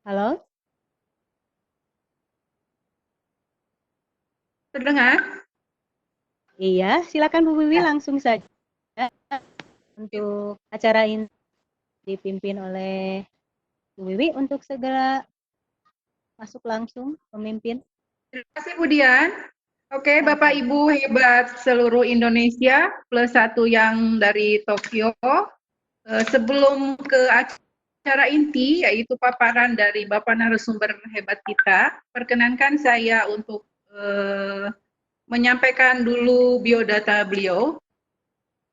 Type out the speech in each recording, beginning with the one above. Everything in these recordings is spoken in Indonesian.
Halo? Terdengar? Iya, silakan Bu Wiwi Ya. langsung saja untuk acara ini dipimpin oleh Bu Wiwi untuk segera masuk langsung memimpin. Terima kasih Budian. Oke, Bapak Sama-sama. Ibu hebat seluruh Indonesia plus satu yang dari Tokyo. Sebelum ke acara inti yaitu paparan dari Bapak narasumber hebat kita, perkenankan saya untuk menyampaikan dulu biodata beliau.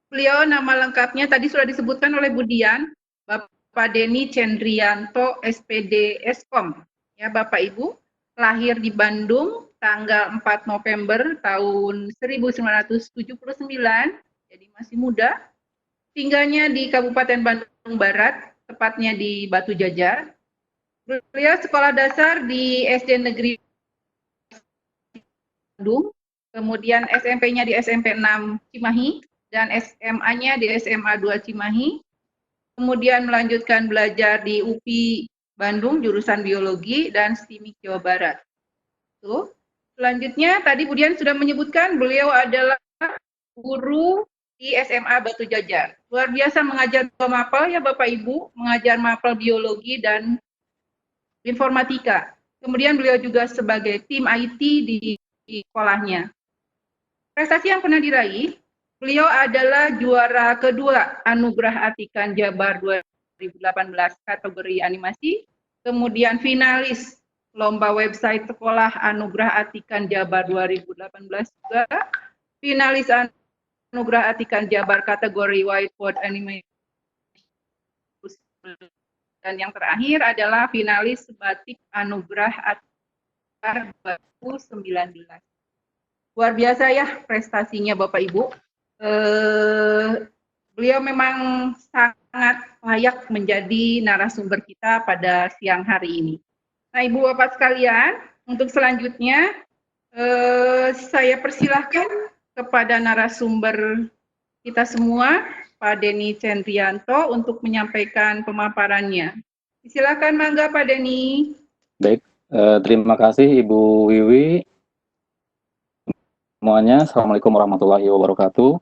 Beliau nama lengkapnya tadi sudah disebutkan oleh Budian, Bapak Denny Cendrianto SPD Eskom. Ya Bapak Ibu, lahir di Bandung tanggal 4 November tahun 1979, jadi masih muda. Tinggalnya di Kabupaten Bandung Barat, tepatnya di Batu Jajar. Beliau sekolah dasar di SD Negeri Bandung, kemudian SMP-nya di SMP 6 Cimahi, dan SMA-nya di SMA 2 Cimahi, kemudian melanjutkan belajar di UPI Bandung, jurusan biologi, dan STIMIK Jawa Barat. Tuh. Selanjutnya, tadi Budian sudah menyebutkan beliau adalah guru di SMA Batu Jajar. Luar biasa mengajar mapel ya Bapak Ibu, mengajar mapel biologi dan informatika. Kemudian beliau juga sebagai tim IT di sekolahnya. Prestasi yang pernah diraih, beliau adalah juara kedua Anugerah Atikan Jabar 2018 kategori animasi, kemudian finalis lomba website sekolah Anugerah Atikan Jabar 2018 juga, finalis Anugerah Atikan Jabar kategori whiteboard animation, dan yang terakhir adalah finalis batik Anugerah Atikan 2019. Luar biasa ya prestasinya Bapak Ibu. Beliau memang sangat layak menjadi narasumber kita pada siang hari ini. Nah Ibu Bapak sekalian, untuk selanjutnya saya persilahkan kepada narasumber kita semua, Pak Denny Cendrianto, untuk menyampaikan pemaparannya. Silakan mangga Pak Denny. Baik, terima kasih Ibu Wiwi. Semuanya, Assalamualaikum warahmatullahi wabarakatuh.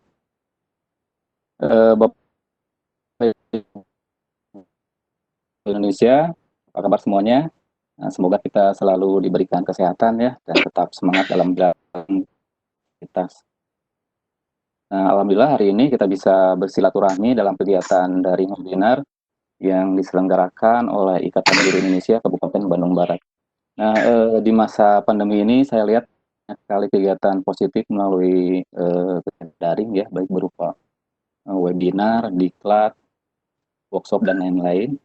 Bapak Indonesia, apa kabar semuanya? Nah, semoga kita selalu diberikan kesehatan ya, dan tetap semangat dalam menjalankan aktivitas. Nah, alhamdulillah hari ini kita bisa bersilaturahmi dalam kegiatan daring webinar yang diselenggarakan oleh Ikatan Guru Indonesia Kabupaten Bandung Barat. Nah, di masa pandemi ini saya lihat banyak sekali kegiatan positif melalui daring ya, baik berupa webinar, diklat, workshop dan lain-lain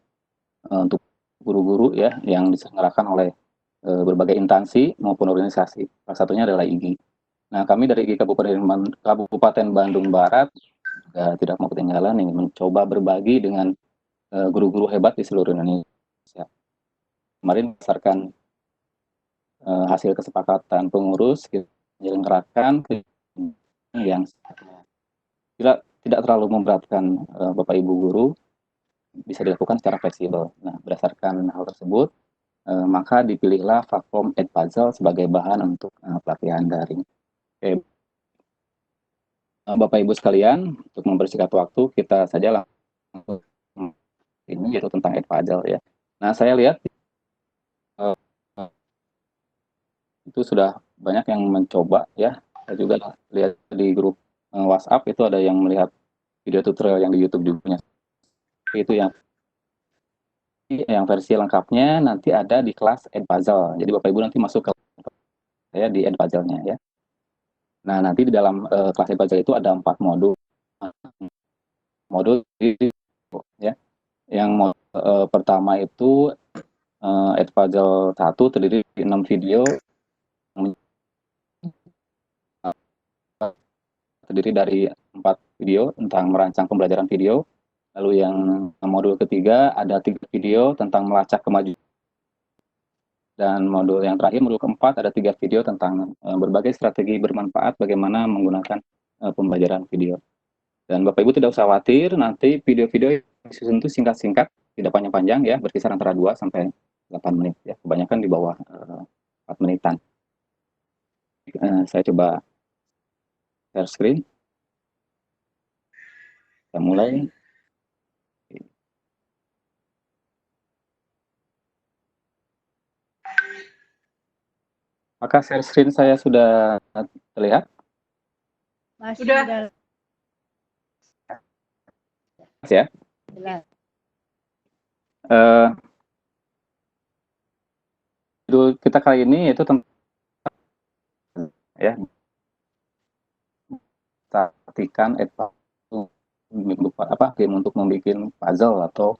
untuk guru-guru ya yang diselenggarakan oleh berbagai instansi maupun organisasi. Salah satunya adalah IGI. Nah, kami dari IGI Kabupaten Bandung Barat juga tidak mau ketinggalan nih mencoba berbagi dengan guru-guru hebat di seluruh Indonesia. Kemarin berdasarkan hasil kesepakatan pengurus kita menyelenggarakan yang tidak terlalu memberatkan Bapak Ibu guru, bisa dilakukan secara fleksibel. Nah, berdasarkan hal tersebut, maka dipilihlah platform Edpuzzle sebagai bahan untuk pelatihan daring. Oke, Bapak Ibu sekalian, untuk mempersingkat waktu, kita saja langsung ini yaitu tentang Edpuzzle ya. Nah, saya lihat itu sudah banyak yang mencoba ya. Saya juga lihat di grup WhatsApp itu ada yang melihat video tutorial yang di YouTube juga. Itu yang versi lengkapnya nanti ada di kelas Edpuzzle. Jadi Bapak Ibu nanti masuk ke saya di Edpuzzle-nya ya. Nah, nanti di dalam kelas Edpuzzle itu ada 4 modul. Modul ya. Yang pertama itu Edpuzzle 1 terdiri dari 6 video terdiri dari 4 video tentang merancang pembelajaran video. Lalu yang modul ketiga ada 3 video tentang melacak kemajuan. Dan modul yang terakhir, modul keempat, ada 3 video tentang berbagai strategi bermanfaat bagaimana menggunakan pembelajaran video. Dan Bapak Ibu tidak usah khawatir, nanti video-video disusun itu singkat-singkat, tidak panjang-panjang ya, berkisar antara 2 sampai 8 menit ya, kebanyakan di bawah 4 menitan. Saya coba share screen. Kita mulai. Apakah share screen saya sudah terlihat? Masih Sudah. Ya. jelas. Judul kita kali ini itu tentang ya, perhatikan game untuk membuat puzzle atau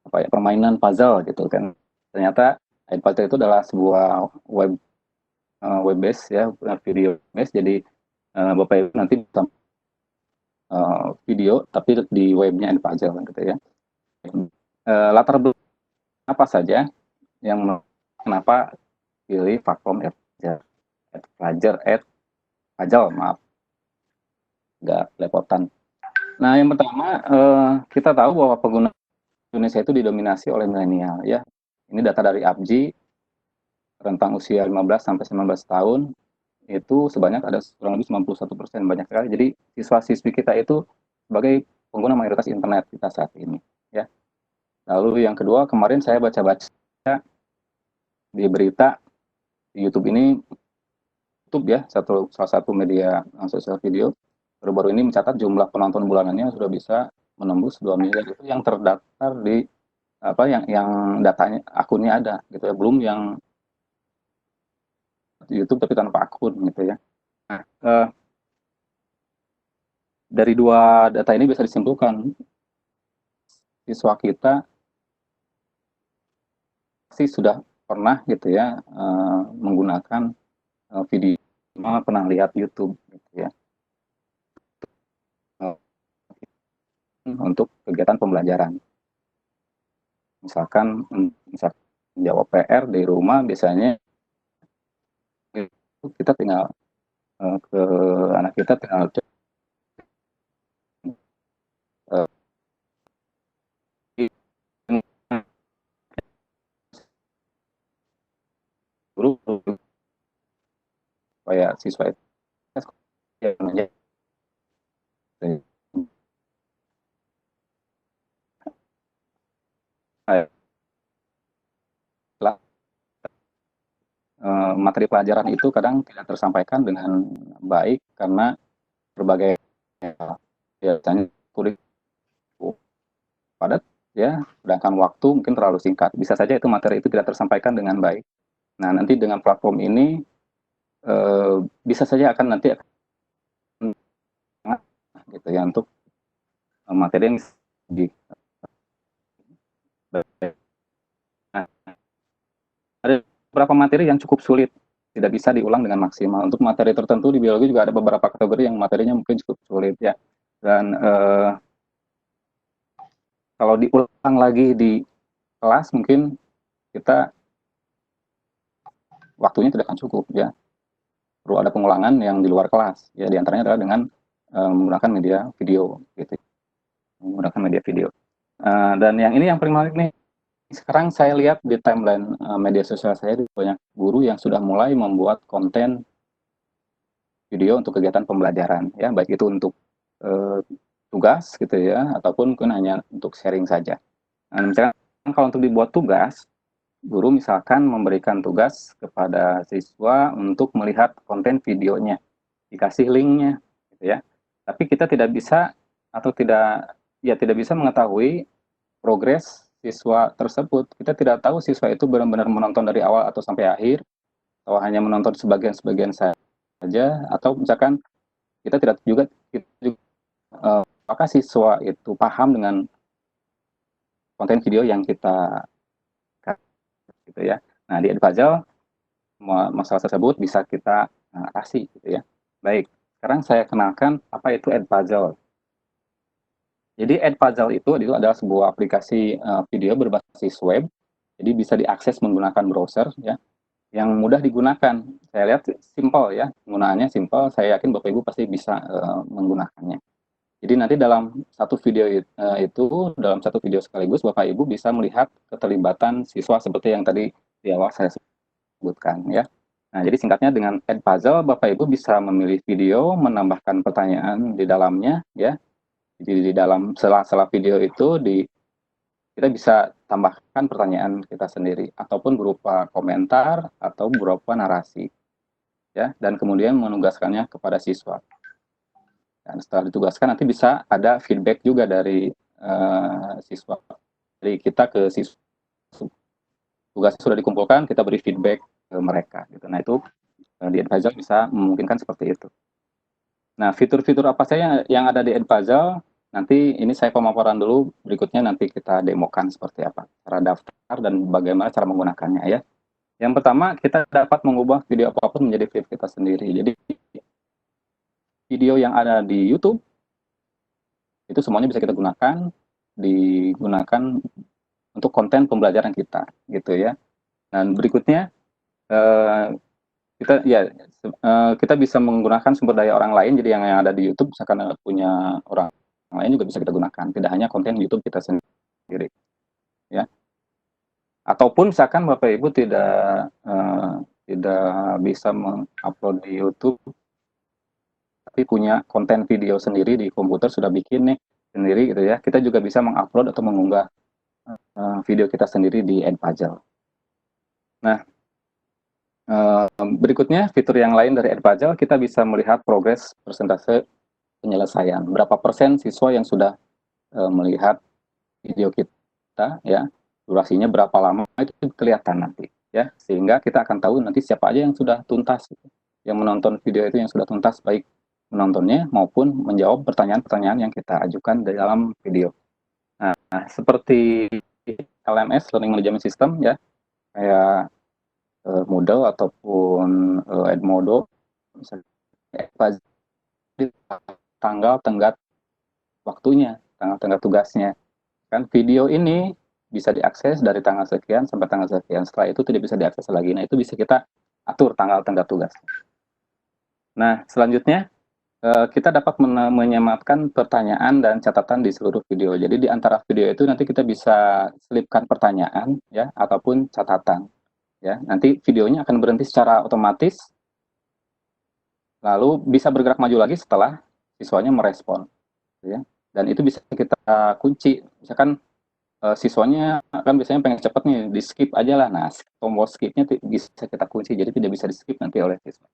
apa ya, permainan puzzle gitu kan. Ternyata puzzle itu adalah sebuah web base ya, video base. Jadi Bapak Ibu nanti bisa video tapi di webnya puzzle gitu ya. Latar belakang apa saja yang kenapa pilih platform puzzle, maaf, nggak lepotan. Nah, yang pertama kita tahu bahwa pengguna Indonesia itu didominasi oleh milenial ya. Ini data dari APJI, rentang usia 15 sampai 19 tahun itu sebanyak ada kurang lebih 91%, banyak sekali. Jadi siswa-siswi kita itu sebagai pengguna mayoritas internet kita saat ini ya. Lalu yang kedua, kemarin saya baca-baca di berita di YouTube ini, YouTube ya, salah satu media sosial video baru-baru ini mencatat jumlah penonton bulanannya sudah bisa menembus 2 miliar. Itu yang terdaftar di apa yang datanya akunnya ada gitu ya, belum yang YouTube tapi tanpa akun gitu ya. Nah, dari dua data ini bisa disimpulkan siswa kita pasti sudah pernah gitu ya menggunakan video, pernah lihat YouTube gitu ya, untuk kegiatan pembelajaran. Misalkan jawab PR di rumah, biasanya kita tinggal ke anak kita tinggal guru supaya siswa itu materi pelajaran itu kadang tidak tersampaikan dengan baik karena berbagai biasanya kurikulum padat ya, sedangkan waktu mungkin terlalu singkat. Bisa saja itu materi itu tidak tersampaikan dengan baik. Nah, nanti dengan platform ini bisa saja akan nanti gitu ya untuk materi yang di ada beberapa materi yang cukup sulit, tidak bisa diulang dengan maksimal. Untuk materi tertentu di biologi juga ada beberapa kategori yang materinya mungkin cukup sulit ya. Dan kalau diulang lagi di kelas mungkin kita waktunya tidak akan cukup ya. Perlu ada pengulangan yang di luar kelas ya, diantaranya adalah dengan menggunakan media video gitu. Menggunakan media video. Dan yang ini yang paling menarik nih. Sekarang saya lihat di timeline media sosial saya banyak guru yang sudah mulai membuat konten video untuk kegiatan pembelajaran ya, baik itu untuk tugas gitu ya, ataupun mungkin hanya untuk sharing saja. Nah, misalkan kalau untuk dibuat tugas, guru misalkan memberikan tugas kepada siswa untuk melihat konten videonya, dikasih linknya gitu ya. Tapi kita tidak bisa atau tidak bisa mengetahui progres siswa tersebut. Kita tidak tahu siswa itu benar-benar menonton dari awal atau sampai akhir, atau hanya menonton sebagian-sebagian saja, atau misalkan kita tidak juga apakah siswa itu paham dengan konten video yang kita gitu ya. Nah, di Edpuzzle masalah tersebut bisa kita atasi gitu ya. Baik, sekarang saya kenalkan apa itu Edpuzzle. Jadi Edpuzzle itu adalah sebuah aplikasi video berbasis web, jadi bisa diakses menggunakan browser ya, yang mudah digunakan. Saya lihat simple ya, penggunaannya simple. Saya yakin Bapak Ibu pasti bisa menggunakannya. Jadi nanti dalam satu video itu, dalam satu video sekaligus Bapak Ibu bisa melihat keterlibatan siswa seperti yang tadi di awal saya sebutkan ya. Nah, jadi singkatnya dengan Edpuzzle Bapak Ibu bisa memilih video, menambahkan pertanyaan di dalamnya ya. Jadi di dalam sela-sela video itu kita bisa tambahkan pertanyaan kita sendiri ataupun berupa komentar atau berupa narasi ya, dan kemudian menugaskannya kepada siswa. Dan setelah ditugaskan nanti bisa ada feedback juga dari siswa, dari kita ke siswa. Tugasnya sudah dikumpulkan, kita beri feedback ke mereka gitu. Nah, itu di Edpuzzle bisa memungkinkan seperti itu. Nah, fitur-fitur apa saja yang ada di Edpuzzle? Nanti ini saya pemaparan dulu, berikutnya nanti kita demokan seperti apa cara daftar dan bagaimana cara menggunakannya ya. Yang pertama, kita dapat mengubah video apapun menjadi video kita sendiri. Jadi video yang ada di YouTube itu semuanya bisa kita digunakan untuk konten pembelajaran kita gitu ya. Dan berikutnya kita bisa menggunakan sumber daya orang lain. Jadi yang ada di YouTube misalkan punya orang lain juga bisa kita gunakan, tidak hanya konten YouTube kita sendiri ya. Ataupun misalkan Bapak Ibu tidak bisa mengupload di YouTube tapi punya konten video sendiri di komputer, sudah bikin nih sendiri gitu ya, kita juga bisa mengupload atau mengunggah video kita sendiri di Edpuzzle. Nah, berikutnya fitur yang lain dari Edpuzzle, kita bisa melihat progres persentase penyelesaian, berapa persen siswa yang sudah melihat video kita ya, durasinya berapa lama, itu kelihatan nanti ya, sehingga kita akan tahu nanti siapa aja yang sudah tuntas gitu, yang menonton video itu, yang sudah tuntas baik menontonnya maupun menjawab pertanyaan-pertanyaan yang kita ajukan di dalam video. Nah, seperti LMS, Learning Management System ya, kayak Moodle ataupun Edmodo, misalnya tanggal tenggat waktunya, tanggal tenggat tugasnya. Kan video ini bisa diakses dari tanggal sekian sampai tanggal sekian. Setelah itu tidak bisa diakses lagi. Nah, itu bisa kita atur tanggal tenggat tugasnya. Nah, selanjutnya kita dapat menyematkan pertanyaan dan catatan di seluruh video. Jadi di antara video itu nanti kita bisa selipkan pertanyaan ya ataupun catatan. Ya, nanti videonya akan berhenti secara otomatis, lalu bisa bergerak maju lagi setelah siswanya merespon, ya. Dan itu bisa kita kunci. Misalkan siswanya kan biasanya pengen cepet nih, di skip aja lah. Nah, tombol skipnya bisa kita kunci, jadi tidak bisa di skip nanti oleh siswa.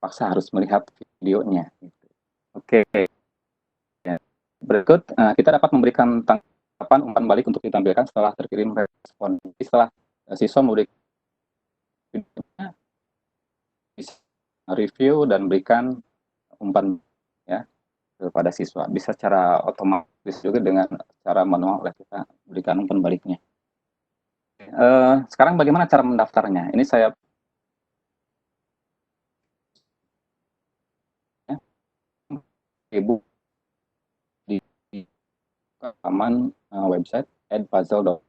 Paksa harus melihat videonya. Oke. Ya. Berikut kita dapat memberikan tanggapan umpan balik untuk ditampilkan setelah terkirim respon. Setelah siswa memberikan bisa review dan berikan umpan ya kepada siswa. Bisa secara otomatis juga dengan cara manual oleh kita berikan umpan baliknya. Sekarang bagaimana cara mendaftarnya? Ini saya Ibu di halaman website edpuzzle.org.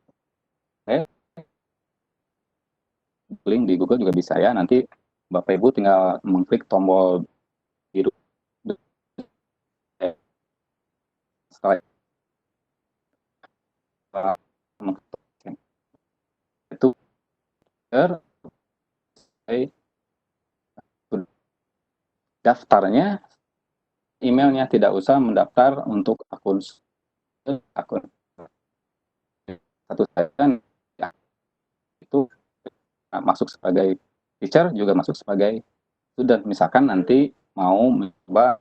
Link di Google juga bisa ya. Nanti Bapak Ibu tinggal mengklik tombol biru. Setelah itu daftarnya, emailnya tidak usah mendaftar untuk akun satu saja, ya, itu masuk sebagai teacher, juga masuk sebagai student. Misalkan nanti mau mencoba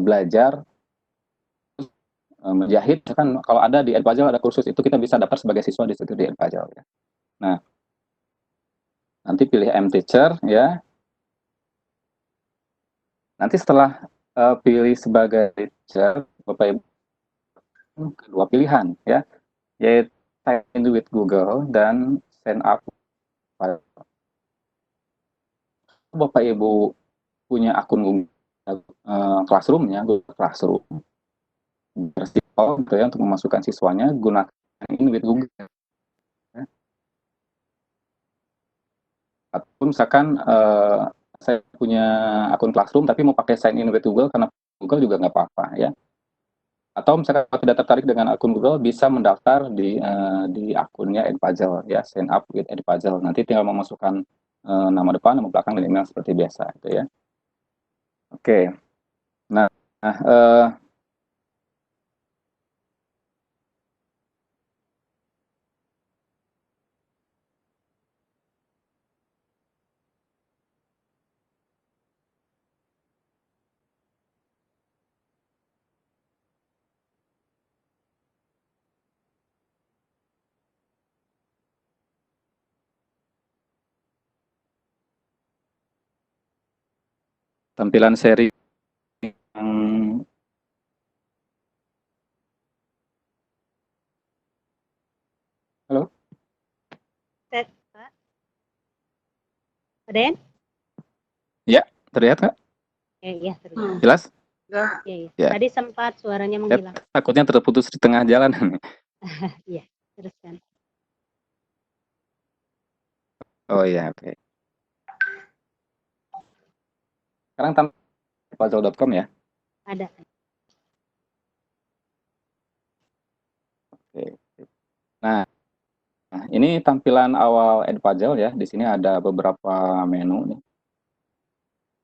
belajar menjahit, kan kalau ada di Edpuzzle ada kursus itu, kita bisa daftar sebagai siswa di situ di Edpuzzle ya. Nah, nanti pilih M-Teacher ya. Nanti setelah pilih sebagai teacher, Bapak Ibu kedua pilihan ya, yaitu sign in with Google dan sign up. Bapak Ibu punya akun Google Classroom-nya, Google Classroom, bersimpel gitu ya, untuk memasukkan siswanya, gunakan in with Google. Ya. Atau misalkan saya punya akun Classroom tapi mau pakai sign in with Google, karena Google juga nggak apa-apa ya. Atau misalkan kalau tidak tertarik dengan akun Google, bisa mendaftar di akunnya Edpuzzle ya, sign up with Edpuzzle. Nanti tinggal memasukkan nama depan, nama belakang, dan email seperti biasa gitu ya. Oke. Nah, tampilan seri yang halo, Set, Pak. Aden? ya terlihat nggak? Iya, terlihat. Jelas? Enggak. Iya, iya. Ya. Tadi sempat suaranya Saya menghilang. takutnya terputus di tengah jalan. Iya, teruskan. Oh iya, oke. Sekarang tampil puzzle.com ya. Ada. Oke. Nah, ini tampilan awal Edpuzzle ya. Di sini ada beberapa menu nih.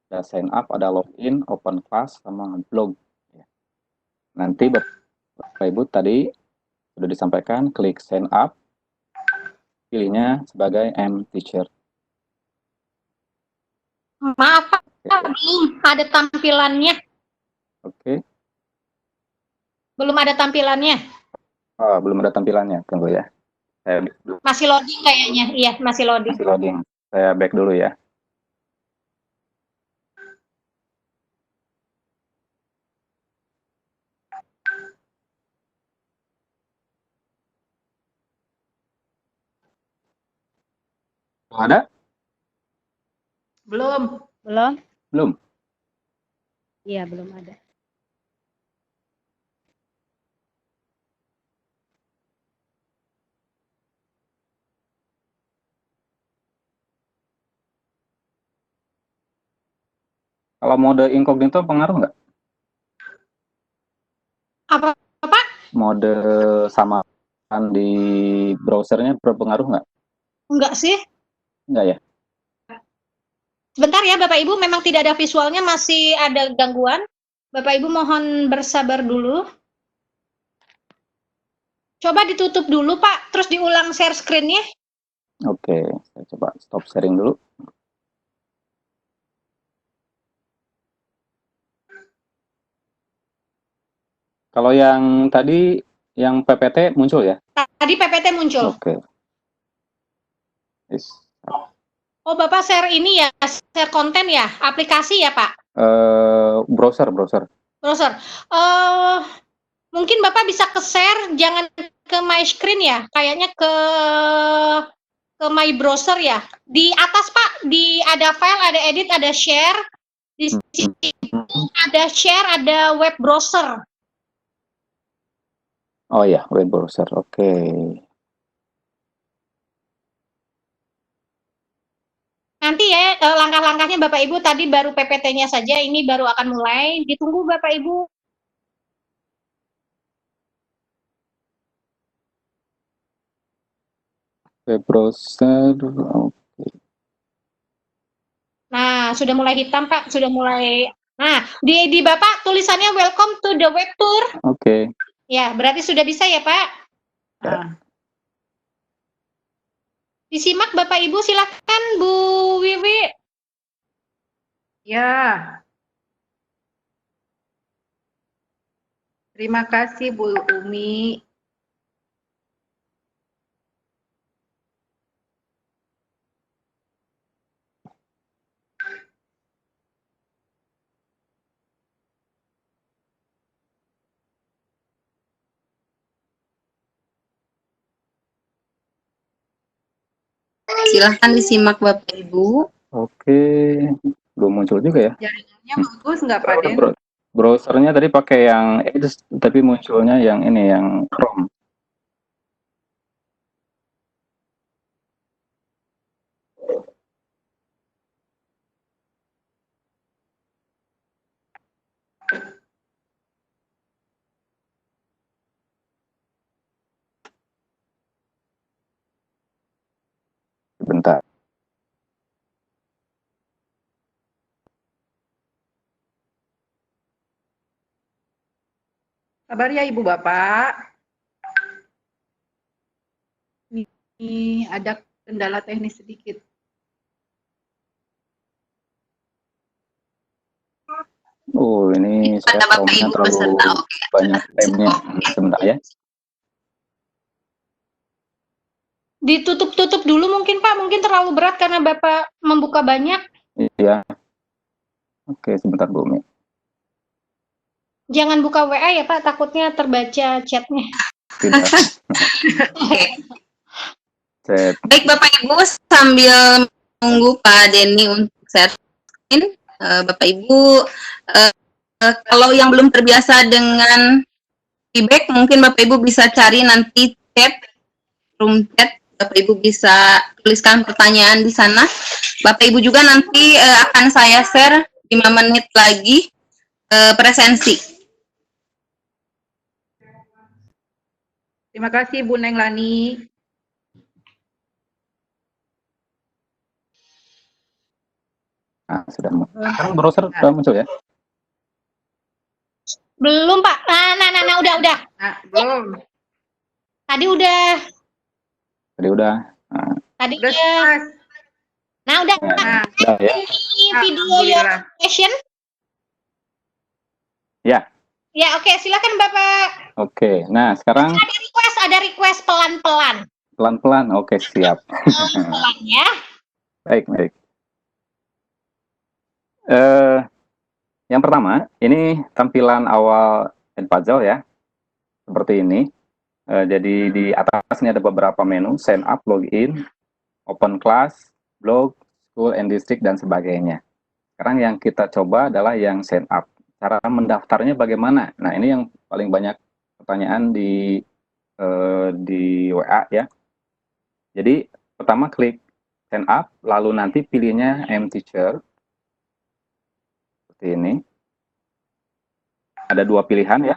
Ada sign up, ada login, open class, sama blog. Nanti Bapak Ibu tadi sudah disampaikan, klik sign up, pilihnya sebagai M-Teacher. Maaf Pak, belum ada tampilannya. Oke. Belum ada tampilannya. Oh, belum ada tampilannya, tunggu ya. Saya Masih loading kayaknya. Iya, masih loading. masih loading. Saya back dulu ya. Ada? Belum. Belum? Belum. Iya, belum ada. Kalau mode incognito pengaruh nggak? Apa Pak? Mode samaran di browsernya berpengaruh nggak? Enggak sih. Nggak ya? Sebentar ya Bapak Ibu, memang tidak ada visualnya, masih ada gangguan. Bapak Ibu mohon bersabar dulu. Coba ditutup dulu Pak, terus diulang share screen-nya. Oke, saya coba stop sharing dulu. Kalau yang tadi, yang PPT muncul ya? Tadi PPT muncul. Oke. Yes. Oh Bapak share ini ya, share konten ya, aplikasi ya Pak? Browser. Browser. Mungkin Bapak bisa ke share, jangan ke my screen ya, kayaknya ke my browser ya. Di atas Pak, di ada file, ada edit, ada share. Di sini ada share, ada web browser. Oh ya, web browser. Oke. Nanti ya langkah-langkahnya Bapak Ibu tadi baru PPT-nya saja, ini baru akan mulai. Ditunggu Bapak Ibu. Web browser. Nah, sudah mulai hitam Pak, sudah mulai. Nah, di Bapak tulisannya welcome to the web tour. Oke. Ya, berarti sudah bisa ya Pak? Ah. Disimak Bapak Ibu, silakan Bu Wiwi. Ya. Terima kasih Bu Umi. Silahkan disimak Bapak Ibu. Oke. Belum muncul juga ya? Jaringannya bagus nggak Pak Den? Browsernya tadi pakai yang Edge, tapi munculnya yang ini, yang Chrome. Sabar ya Ibu Bapak. Ini ada kendala teknis sedikit. Oh, ini saya Pada Bapak Chrome-nya Ibu terlalu peserta, oke. banyak tab-nya. Sebentar ya. Ditutup-tutup dulu mungkin Pak, mungkin terlalu berat karena Bapak membuka banyak. Iya. Oke, sebentar Bu Mi. Jangan buka WA ya Pak, takutnya terbaca chatnya. Tidak. Oke. Set. Baik Bapak Ibu, sambil menunggu Pak Denny untuk setting, Bapak Ibu, kalau yang belum terbiasa dengan feedback, mungkin Bapak Ibu bisa cari nanti chat, room chat. Bapak Ibu bisa tuliskan pertanyaan di sana. Bapak Ibu juga nanti akan saya share 5 menit lagi presensi. Terima kasih Bu Neng Lani. Nah, sudah. Sekarang browser sudah muncul ya? Belum Pak. Nah, udah. Nah, belum. Tadi udah. Tadi udah. Nah, Tadi Udah udah. sukses. Nah, udah. Nah, udah ya. Ini video your Alhamdulillah. question. Ya. Ya, oke, silakan Bapak. Oke. Nah, sekarang Ada request pelan-pelan. pelan-pelan. Oke, siap. Pelan ya. Baik. Yang pertama, ini tampilan awal Edpuzzle ya. Seperti ini. Jadi di atas ini ada beberapa menu, sign up, login, open class, blog, school and district, dan sebagainya. Sekarang yang kita coba adalah yang sign up. Cara mendaftarnya bagaimana? Nah, ini yang paling banyak pertanyaan di WA ya. Jadi, pertama klik sign up, lalu nanti pilihnya mTeacher. Seperti ini. Ada 2 pilihan ya.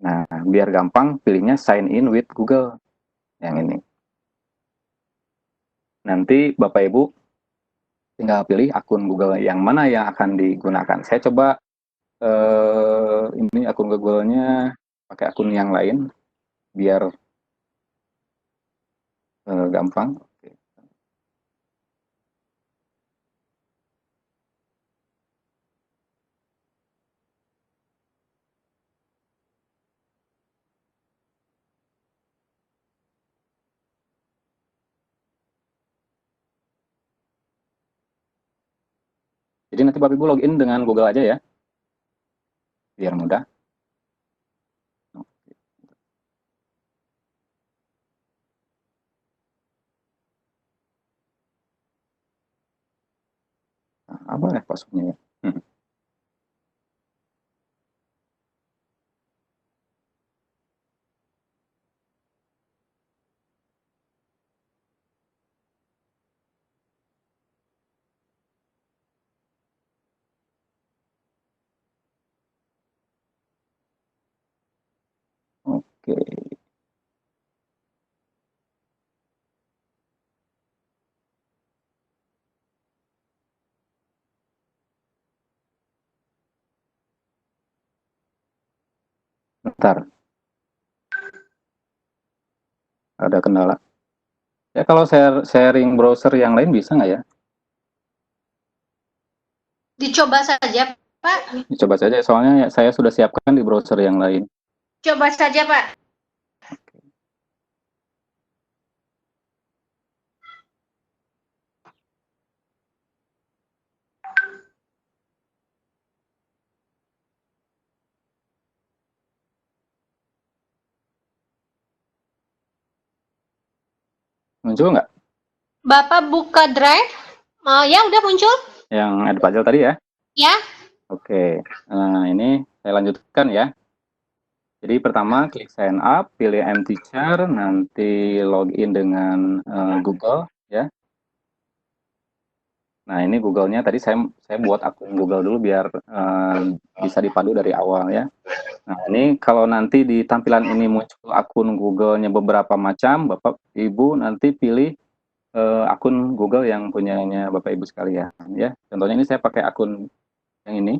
Nah, biar gampang, pilihnya sign in with Google. Yang ini. Nanti Bapak Ibu tinggal pilih akun Google yang mana yang akan digunakan. Saya coba ini akun Google-nya pakai akun yang lain biar gampang. Oke. Jadi nanti Bapak Ibu login dengan Google aja ya, biar mudah. Nah, apa ya passwordnya ya? Oke. Bentar. Ada kendala. Ya kalau sharing browser yang lain bisa nggak ya? Dicoba saja Pak. Coba saja, soalnya saya sudah siapkan di browser yang lain. Coba saja Pak. Muncul nggak? Bapak buka drive. Ya udah muncul. Yang Edpuzzle tadi ya? Ya. Oke. Nah, ini saya lanjutkan ya. Jadi pertama klik sign up, pilih mTeacher, nanti login dengan Google ya. Nah, ini Google-nya tadi saya buat akun Google dulu biar bisa dipadu dari awal ya. Nah, ini kalau nanti di tampilan ini muncul akun Google-nya beberapa macam, Bapak Ibu nanti pilih akun Google yang punyanya Bapak Ibu sekalian ya. Contohnya ini saya pakai akun yang ini.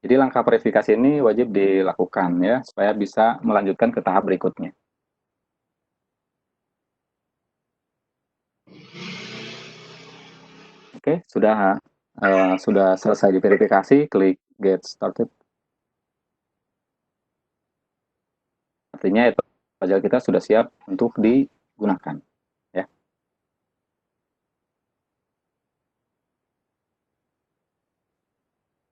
Jadi langkah verifikasi ini wajib dilakukan ya, supaya bisa melanjutkan ke tahap berikutnya. Oke, sudah selesai diverifikasi, klik Get Started. Artinya Edpuzzle kita sudah siap untuk digunakan. Ya.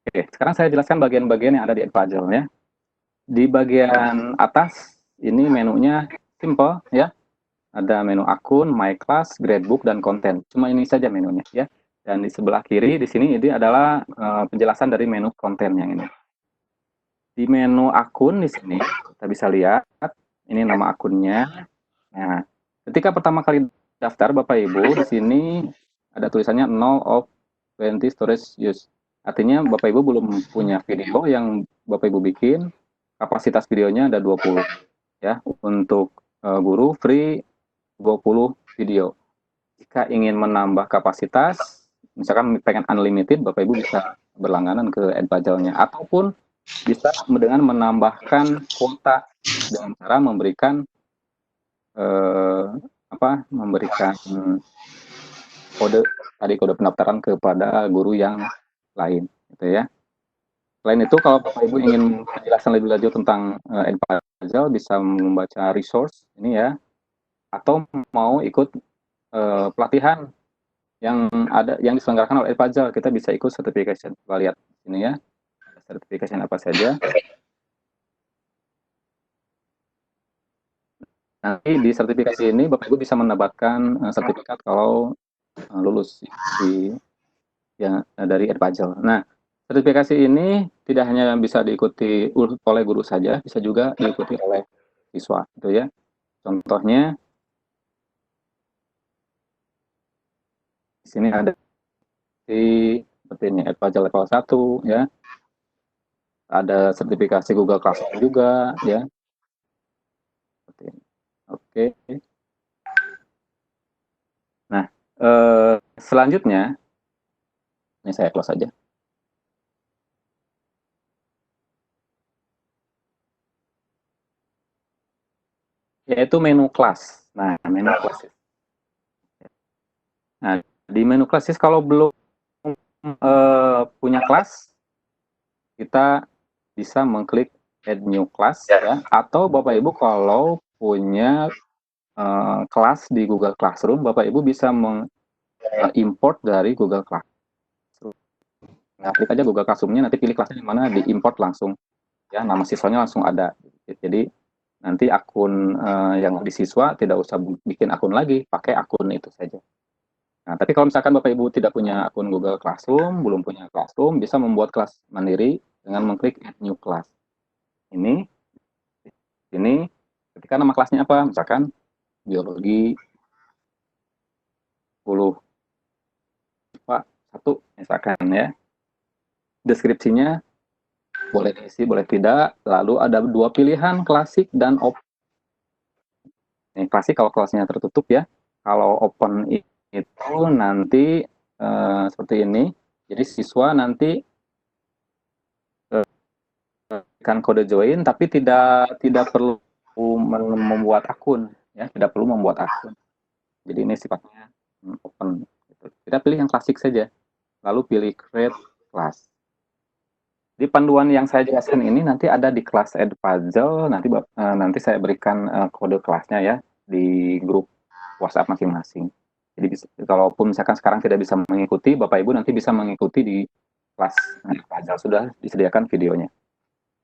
Oke, sekarang saya jelaskan bagian-bagian yang ada di Edpuzzle ya. Di bagian atas ini menunya simple ya. Ada menu akun, my class, gradebook, dan konten. Cuma ini saja menunya ya. Dan di sebelah kiri di sini ini adalah penjelasan dari menu konten yang ini. Di menu akun di sini kita bisa lihat ini nama akunnya. Nah, ketika pertama kali daftar Bapak Ibu di sini ada tulisannya 0 of 20 storage use. Artinya Bapak Ibu belum punya video yang Bapak Ibu bikin, kapasitas videonya ada 20 ya. Untuk guru free 20 video. Jika ingin menambah kapasitas, misalkan pengen unlimited, Bapak Ibu bisa berlangganan ke Edpuzzle-nya, ataupun bisa dengan menambahkan kuota dengan cara memberikan memberikan kode pendaftaran kepada guru yang lain, gitu ya. Selain itu, kalau Bapak Ibu ingin penjelasan lebih lanjut tentang Edpuzzle, bisa membaca resource ini ya, atau mau ikut pelatihan yang diselenggarakan oleh Edpuzzle, kita bisa ikut certification. Kita lihat ini ya, certification apa saja. Nanti di sertifikasi ini Bapak Ibu bisa mendapatkan sertifikat kalau lulus dari Edpuzzle. Nah, sertifikasi ini tidak hanya bisa diikuti oleh guru saja, bisa juga diikuti oleh siswa, gitu ya. Contohnya di sini ada seperti ini Edpuzzle level 1 ya. Ada sertifikasi Google Classroom juga ya. Seperti ini. Oke. Nah, selanjutnya ini saya close saja. Yaitu menu kelas. Nah, menu kelas. Nah, di menu kelas kalau belum punya kelas, kita bisa mengklik add new class ya. Atau Bapak Ibu kalau punya kelas di Google Classroom, Bapak Ibu bisa mengimport dari Google Classroom. Nah, klik aja Google Classroom-nya, nanti pilih kelasnya di mana, diimport langsung. Ya, nama siswanya langsung ada. Jadi nanti akun yang di siswa tidak usah bikin akun lagi, pakai akun itu saja. Nah, tapi kalau misalkan Bapak Ibu tidak punya akun Google Classroom, belum punya Classroom, bisa membuat kelas mandiri dengan mengklik add new class. Ini ketika nama kelasnya apa, misalkan biologi 10 Pak 1 misalkan ya. Deskripsinya boleh diisi, boleh tidak. Lalu ada 2 pilihan, klasik dan open. Ini klasik kalau kelasnya tertutup ya. Kalau open itu nanti seperti ini. Jadi siswa nanti berikan kode join, tapi tidak perlu membuat akun ya, tidak perlu membuat akun. Jadi ini sifatnya open. Kita pilih yang klasik saja, lalu pilih create class. Di panduan yang saya jelaskan ini nanti ada di kelas Edpuzzle, nanti saya berikan kode kelasnya ya di grup WhatsApp masing-masing. Jadi kalaupun misalkan sekarang tidak bisa mengikuti, Bapak Ibu nanti bisa mengikuti di kelas Edpuzzle, sudah disediakan videonya.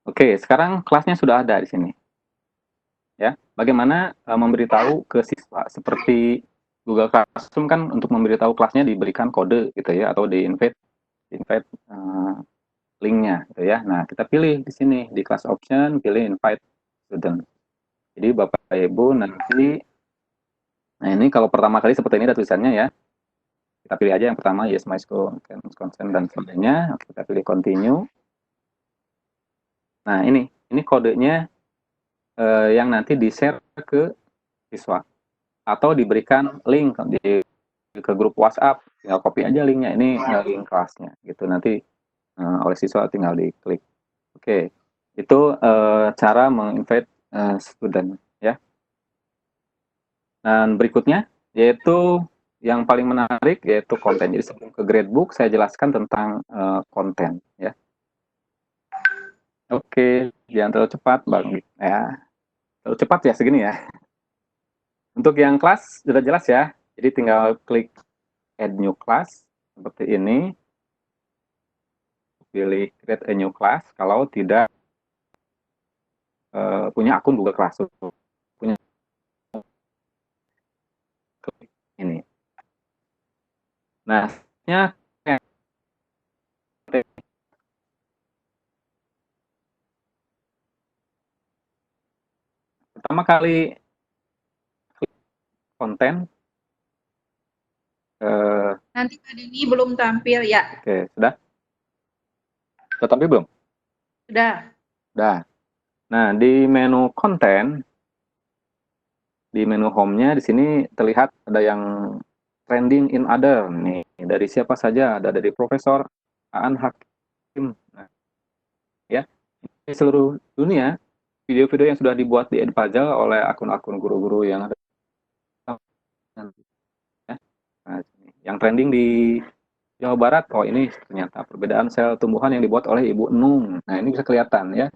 Oke, sekarang kelasnya sudah ada di sini. Ya, bagaimana memberitahu ke siswa? Seperti Google Classroom kan untuk memberitahu kelasnya diberikan kode gitu ya, atau di invite linknya gitu ya. Nah, kita pilih di sini di class option, pilih invite student. Jadi Bapak Ibu nanti, nah ini kalau pertama kali seperti ini ada tulisannya ya. Kita pilih aja yang pertama, yes my school, consent dan sebagainya. Oke, kita pilih continue. Nah, ini kodenya yang nanti di-share ke siswa atau diberikan link ke grup WhatsApp, tinggal copy aja linknya, ini link kelasnya gitu, nanti oleh siswa tinggal diklik Oke, itu cara menginvite student ya. Dan berikutnya yaitu yang paling menarik yaitu konten. Jadi sebelum ke gradebook saya jelaskan tentang konten ya. Oke, jangan terlalu cepat Bang ya. Terlalu cepat ya segini ya. Untuk yang kelas sudah jelas ya. Jadi tinggal klik add new class seperti ini. Pilih create a new class kalau tidak punya akun Google Classroom. Punya klik ini. Nah, pertama kali konten Nanti Kak Denny belum tampil ya. oke, sudah tampil belum? Sudah. Sudah. Nah, di menu konten, di menu home-nya di sini terlihat ada yang trending in other nih. Dari siapa saja? Ada dari Profesor Aan Hakim. Nah, ya, di seluruh dunia video-video yang sudah dibuat di Edpuzzle oleh akun-akun guru-guru yang ada. Ya. Nah, yang trending di Jawa Barat, oh ini ternyata perbedaan sel tumbuhan yang dibuat oleh Ibu Nung. Nah, ini bisa kelihatan ya.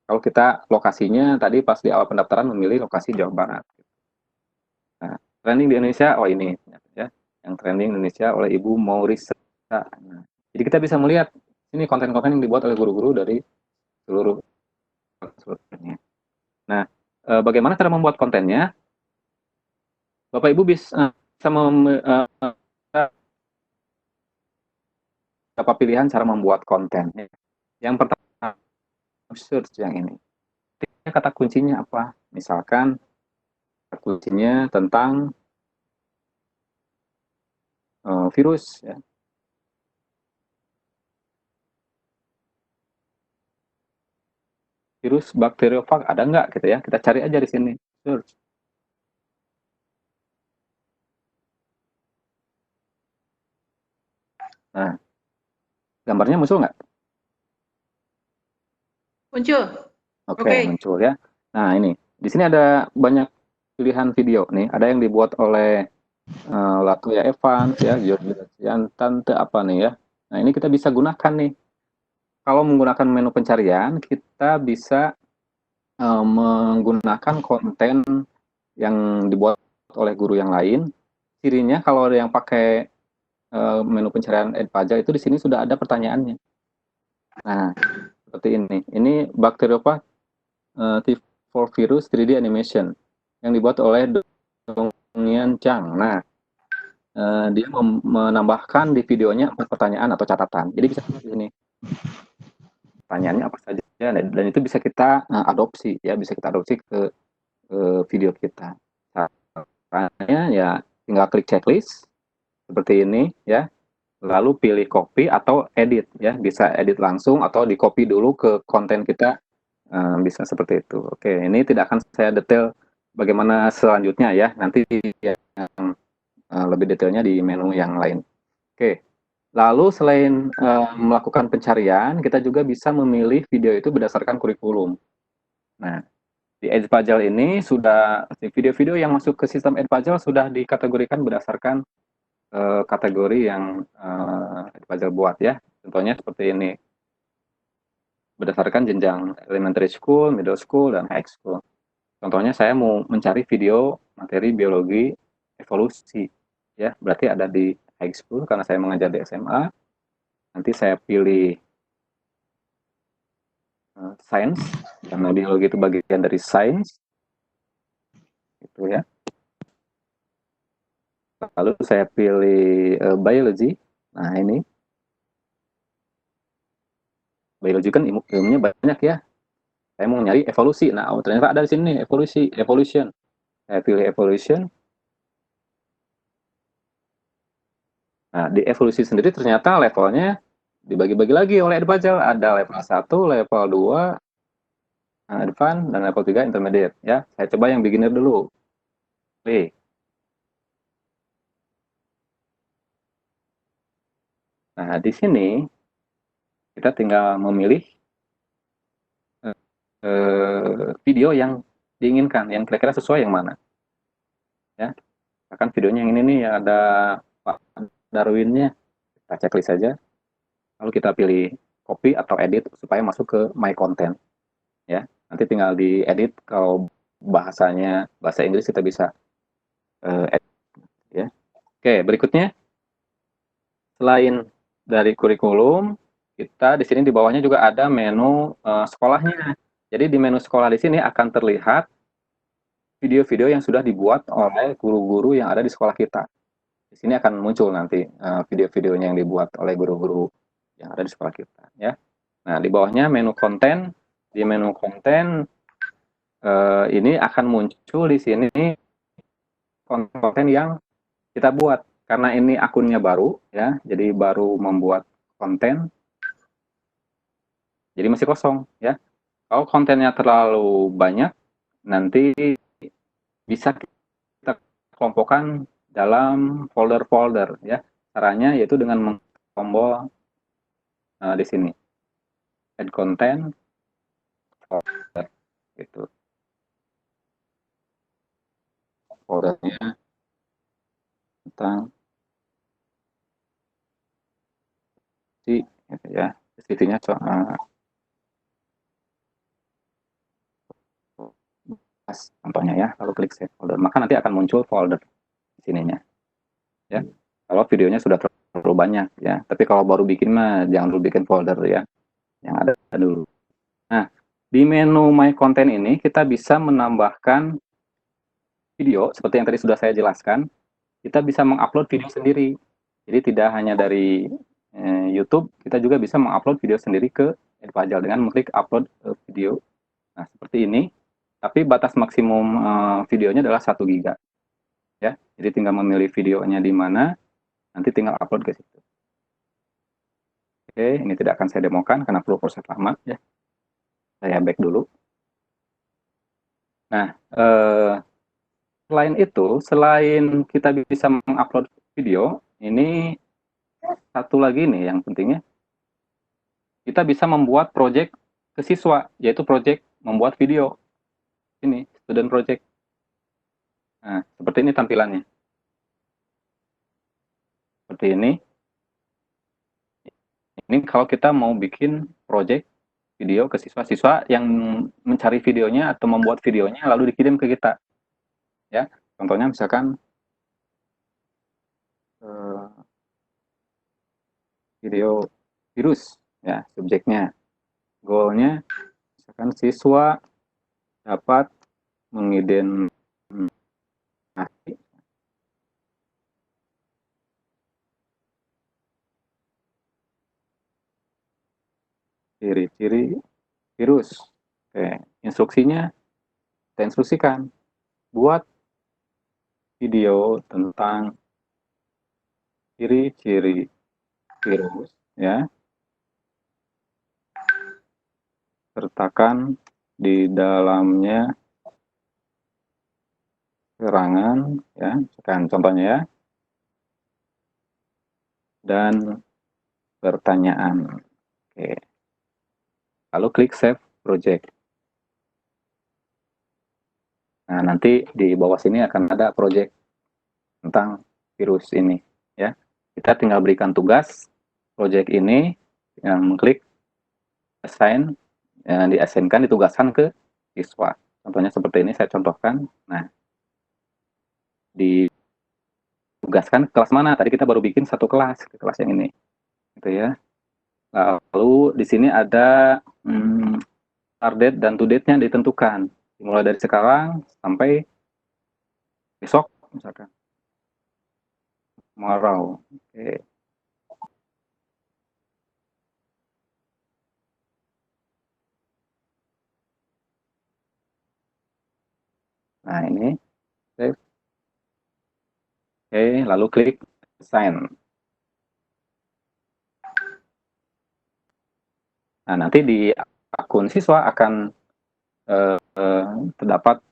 Kalau kita lokasinya tadi pas di awal pendaftaran memilih lokasi Jawa Barat. Nah, trending di Indonesia, oh ini ya, yang trending Indonesia oleh Ibu Maurisa. Nah, jadi kita bisa melihat ini konten-konten yang dibuat oleh guru-guru dari seluruh dunia. Nah, bagaimana cara membuat kontennya? Bapak Ibu bisa beberapa pilihan cara membuat konten. Yang pertama, search yang ini. Kata kuncinya apa? Misalkan kata kuncinya tentang virus ya. Virus bakteriofag ada nggak gitu ya? Kita cari aja di sini. Search. Nah, gambarnya muncul nggak? Muncul. Oke, muncul ya. Nah, ini. Di sini ada banyak pilihan video nih. Ada yang dibuat oleh Latuya Evans ya, George Tante apa nih ya. Nah, ini kita bisa gunakan nih. Kalau menggunakan menu pencarian, kita bisa menggunakan konten yang dibuat oleh guru yang lain. Cirinya kalau ada yang pakai menu pencarian Edpuzzle itu di sini sudah ada pertanyaannya. Nah, seperti ini. Ini Bacteriophage T4 virus 3D animation yang dibuat oleh Dongnian Chang. Nah, dia menambahkan di videonya 4 pertanyaan atau catatan. Jadi bisa di sini. Pertanyaannya apa saja dan itu bisa kita adopsi ya, bisa kita adopsi ke video kita. Caranya ya tinggal klik checklist seperti ini ya. Lalu pilih copy atau edit ya, bisa edit langsung atau di copy dulu ke konten kita, bisa seperti itu. Oke, ini tidak akan saya detail bagaimana selanjutnya ya, nanti yang lebih detailnya di menu yang lain. Oke, lalu selain melakukan pencarian, kita juga bisa memilih video itu berdasarkan kurikulum. Nah, di Edpuzzle ini sudah video-video yang masuk ke sistem Edpuzzle sudah dikategorikan berdasarkan kategori yang Edpuzzle buat ya. Contohnya seperti ini. Berdasarkan jenjang elementary school, middle school, dan high school. Contohnya saya mau mencari video materi biologi evolusi. Ya, berarti ada di high school karena saya mengajar di SMA. Nanti saya pilih science, karena biologi itu bagian dari science. Itu ya. Lalu saya pilih biology. Nah, ini. Biologi kan ilmunya banyak ya. Saya mau nyari evolusi. Nah, ternyata ada di sini evolution. Saya pilih evolution. Nah, di evolusi sendiri ternyata levelnya dibagi-bagi lagi oleh Edpuzzle. Ada level 1, level 2, advance, dan level 3 intermediate ya. Saya coba yang beginner dulu. Oke. Nah, di sini kita tinggal memilih video yang diinginkan, yang kira-kira sesuai yang mana. Ya, akan videonya yang ini nih ada Pak Darwinnya, kita checklist saja, lalu kita pilih copy atau edit supaya masuk ke my content. Ya, nanti tinggal diedit, kalau bahasanya bahasa Inggris kita bisa edit. Ya. Oke, berikutnya selain dari kurikulum, kita di sini di bawahnya juga ada menu sekolahnya. Jadi di menu sekolah di sini akan terlihat video-video yang sudah dibuat oleh guru-guru yang ada di sekolah kita. Di sini akan muncul nanti video-videonya yang dibuat oleh guru-guru yang ada di sekolah kita, ya. Nah, di bawahnya menu konten. Di menu konten ini akan muncul di sini konten yang kita buat. Karena ini akunnya baru, ya, jadi baru membuat konten, jadi masih kosong, ya. Kalau kontennya terlalu banyak, nanti bisa kita kelompokkan dalam folder-folder, ya. Caranya yaitu dengan tombol di sini, add content, folder, gitu. Foldernya tentang si, gitu ya. Isinya contohnya ya, lalu klik save folder, maka nanti akan muncul folder di sininya, ya. Kalau videonya sudah terlalu banyak, ya. Tapi kalau baru bikin mah jangan dulu bikin folder, ya, yang ada dulu. Nah, di menu my content ini kita bisa menambahkan video seperti yang tadi sudah saya jelaskan. Kita bisa mengupload video sendiri, jadi tidak hanya dari YouTube, kita juga bisa mengupload video sendiri ke Edfajal dengan mengklik upload video. Nah, seperti ini. Tapi batas maksimum videonya adalah 1 GB. Ya, jadi tinggal memilih videonya di mana, nanti tinggal upload ke situ. Oke, ini tidak akan saya demokan karena perlu proses lama, ya. Saya back dulu. Nah, selain itu, selain kita bisa mengupload video, ini satu lagi nih yang pentingnya, kita bisa membuat project ke siswa, yaitu project membuat video. Ini, student project. Nah, seperti ini tampilannya. Seperti ini. Ini kalau kita mau bikin project video ke siswa-siswa yang mencari videonya atau membuat videonya lalu dikirim ke kita. Ya, contohnya misalkan video virus, ya, subjeknya. Goalnya misalkan siswa dapat mengidentifikasi ciri-ciri virus. Oke, instruksinya kita instruksikan buat video tentang ciri-ciri virus, ya. Sertakan di dalamnya keterangan, ya, misalkan contohnya, ya, dan pertanyaan. Oke. Lalu klik save project. Nah, nanti di bawah sini akan ada project tentang virus ini, ya. Kita tinggal berikan tugas project ini dengan mengklik assign, diassign-kan, ditugaskan ke siswa. Contohnya seperti ini, saya contohkan. Nah, ditugaskan kelas mana? Tadi kita baru bikin satu kelas, kelas yang ini, gitu ya. Lalu di sini ada start date dan to date-nya ditentukan, mulai dari sekarang sampai besok, misalkan tomorrow. Oke. Nah, ini save. Oke, lalu klik assign. Nah, nanti di akun siswa akan terdapat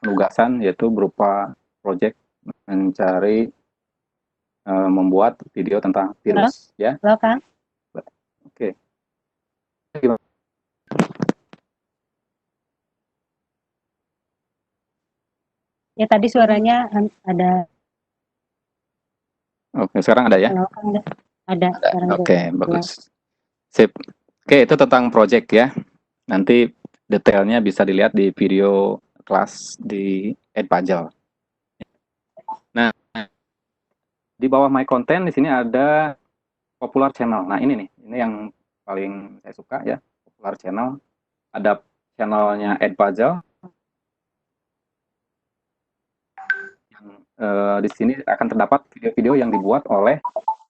penugasan, yaitu berupa project mencari membuat video tentang virus. Halo? Ya. Halo, Kang. Oke. Ya tadi suaranya ada. Oke, sekarang ada ya? Kalau ada sekarang Oke, jelas. bagus. Sip. Oke, itu tentang project ya. Nanti detailnya bisa dilihat di video kelas di Edpuzzle. Nah, di bawah My Content di sini ada Popular Channel. Nah, ini nih, ini yang paling saya suka ya, Popular Channel. Ada channelnya Edpuzzle. Di sini akan terdapat video-video yang dibuat oleh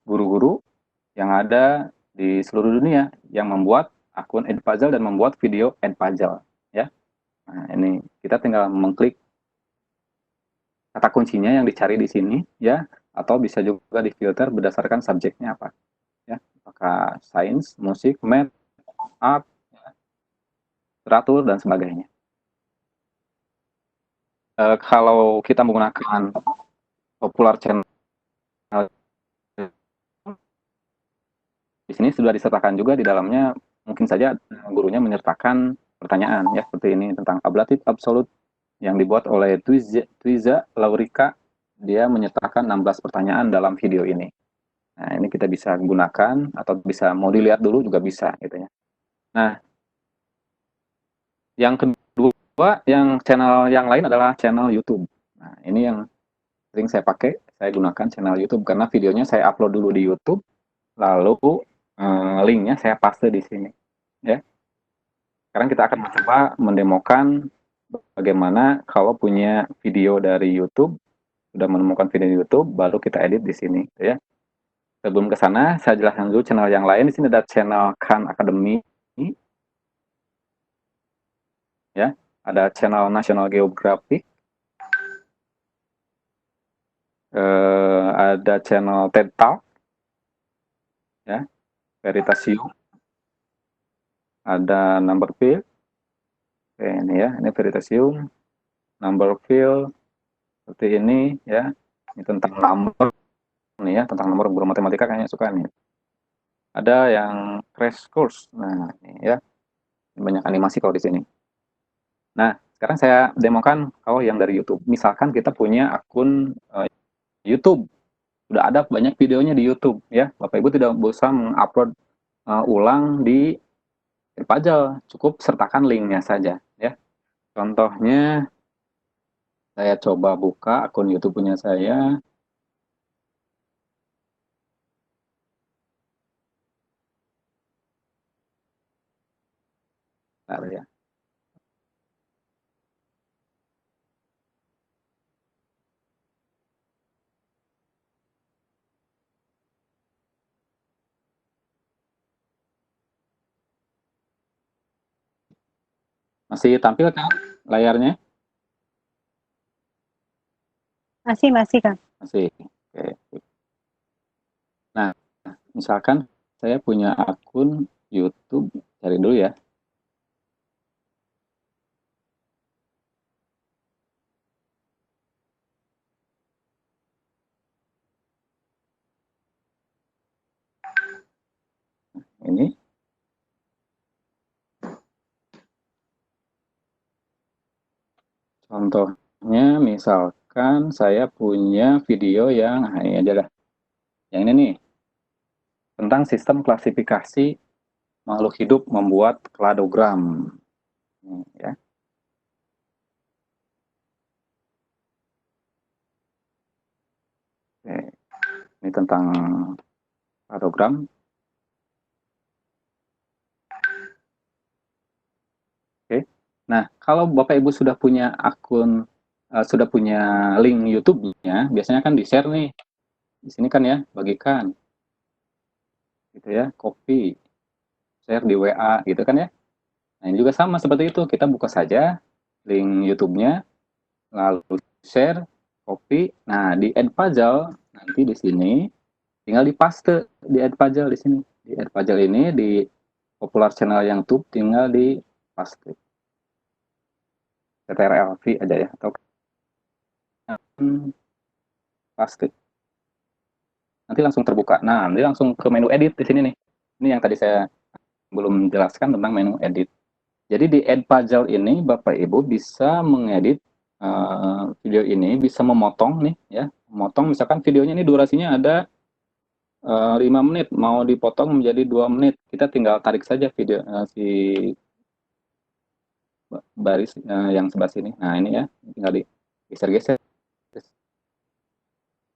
guru-guru yang ada di seluruh dunia yang membuat akun Edpuzzle dan membuat video Edpuzzle ya. Nah, ini kita tinggal mengklik kata kuncinya yang dicari di sini ya, atau bisa juga difilter berdasarkan subjeknya apa ya, apakah sains, musik, math, art, literatur dan sebagainya. Kalau kita menggunakan Popular Channel di sini sudah disertakan juga di dalamnya, mungkin saja gurunya menyertakan pertanyaan ya, seperti ini tentang ablatif absolut yang dibuat oleh Twiza Laurika. Dia menyertakan 16 pertanyaan dalam video ini. Nah, ini kita bisa gunakan atau bisa mau dilihat dulu juga bisa gitu ya. Nah, yang kedua, yang channel yang lain adalah channel YouTube. Nah, ini yang sering saya pakai, saya gunakan channel YouTube karena videonya saya upload dulu di YouTube, lalu linknya saya paste di sini ya. Sekarang kita akan mencoba mendemokan bagaimana kalau punya video dari YouTube, sudah menemukan video YouTube, baru kita edit di sini ya. Sebelum ke sana, saya jelaskan dulu channel yang lain. Di sini ada channel Khan Academy ya, ada channel National Geographic, ada channel TED Talk ya, Veritasium, ada Numberphile. Oke, ini ya, ini Veritasium, Numberphile, seperti ini ya. Ini tentang nomor nih ya, tentang nomor, guru matematika kayaknya suka nih. Ada yang Crash Course. Nah, ini ya. Banyak animasi kalau di sini. Nah, sekarang saya demokan kalau yang dari YouTube. Misalkan kita punya akun YouTube. Sudah ada banyak videonya di YouTube ya. Bapak Ibu tidak usah mengupload ulang di Edpuzzle, cukup sertakan linknya saja ya. Contohnya saya coba buka akun YouTube punya saya. Bentar ya. Masih tampil kan layarnya? Masih Kak. Masih. Oke. Nah, misalkan saya punya akun YouTube, cari dulu ya. Ini. Contohnya misalkan saya punya video yang ini aja lah. Yang ini nih. Tentang sistem klasifikasi makhluk hidup membuat kladogram. Ya. Oke. Ini tentang kladogram. Oke. Nah, kalau Bapak Ibu sudah punya akun, sudah punya link YouTube-nya, biasanya kan di-share nih. Di sini kan ya, bagikan. Gitu ya, copy, share di WA gitu kan ya. Nah, ini juga sama seperti itu. Kita buka saja link YouTube-nya, lalu share, copy. Nah, di Edpuzzle nanti di sini tinggal dipaste di Edpuzzle di sini. Di Edpuzzle ini di Popular Channel yang YouTube tinggal dipaste. CTRL-V aja ya, atau paste. Nanti langsung terbuka. Nah, nanti langsung ke menu edit di sini nih. Ini yang tadi saya belum jelaskan tentang menu edit. Jadi di Edpuzzle ini Bapak Ibu bisa mengedit video ini bisa memotong nih ya, memotong misalkan videonya ini durasinya ada 5 menit, mau dipotong menjadi 2 menit, kita tinggal tarik saja video si baris yang sebelah sini. Nah ini ya, tinggal digeser-geser.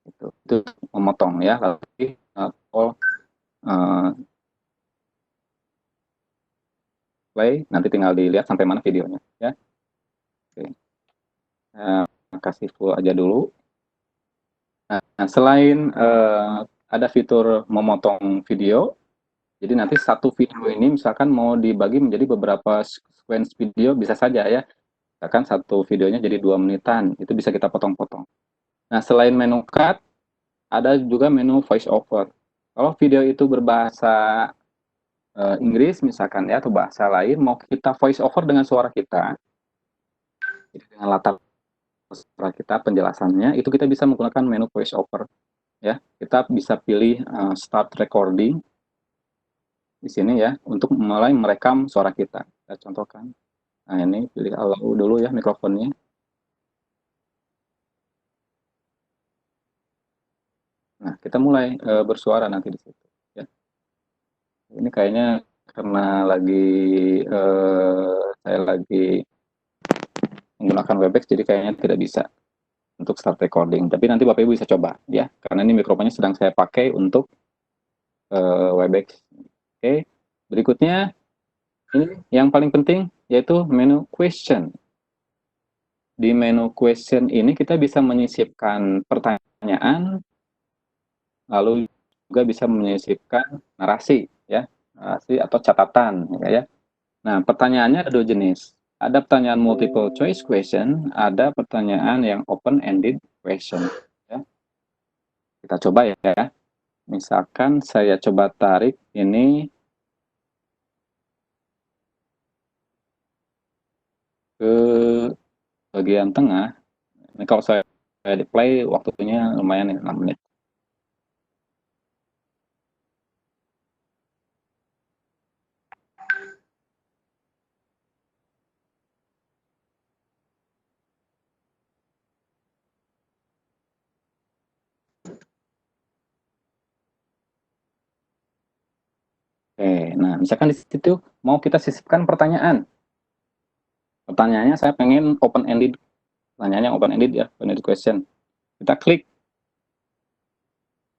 Itu memotong ya. Lalu play, nanti tinggal dilihat sampai mana videonya ya. Oke. Kasih full aja dulu. Nah, selain ada fitur memotong video, jadi nanti satu video ini misalkan mau dibagi menjadi beberapa sequence video bisa saja ya. Misalkan satu videonya jadi 2 menitan, itu bisa kita potong-potong. Nah, selain menu cut, ada juga menu voice over. Kalau video itu berbahasa Inggris misalkan ya, atau bahasa lain, mau kita voice over dengan suara kita, jadi dengan latar suara kita, penjelasannya, itu kita bisa menggunakan menu voice over. Ya, kita bisa pilih start recording di sini ya, untuk mulai merekam suara kita. Kita contohkan. Nah, ini pilih allow dulu ya mikrofonnya. Nah, kita mulai bersuara nanti di situ ya. Ini kayaknya karena saya lagi menggunakan Webex, jadi kayaknya tidak bisa untuk start recording. Tapi nanti Bapak Ibu bisa coba ya, karena ini mikrofonnya sedang saya pakai untuk Webex. Oke, berikutnya ini yang paling penting yaitu menu question. Di menu question ini kita bisa menyisipkan pertanyaan, lalu juga bisa menyisipkan narasi ya, narasi atau catatan ya. Nah, pertanyaannya ada 2 jenis. Ada pertanyaan multiple choice question, ada pertanyaan yang open-ended question. Ya. Kita coba ya. Misalkan saya coba tarik ini ke bagian tengah. Ini kalau saya di play waktunya lumayan nih, 6 menit. Oke, nah misalkan di situ mau kita sisipkan pertanyaan. Pertanyaannya saya pengen open-ended. Pertanyaannya open-ended ya, open-ended question. Kita klik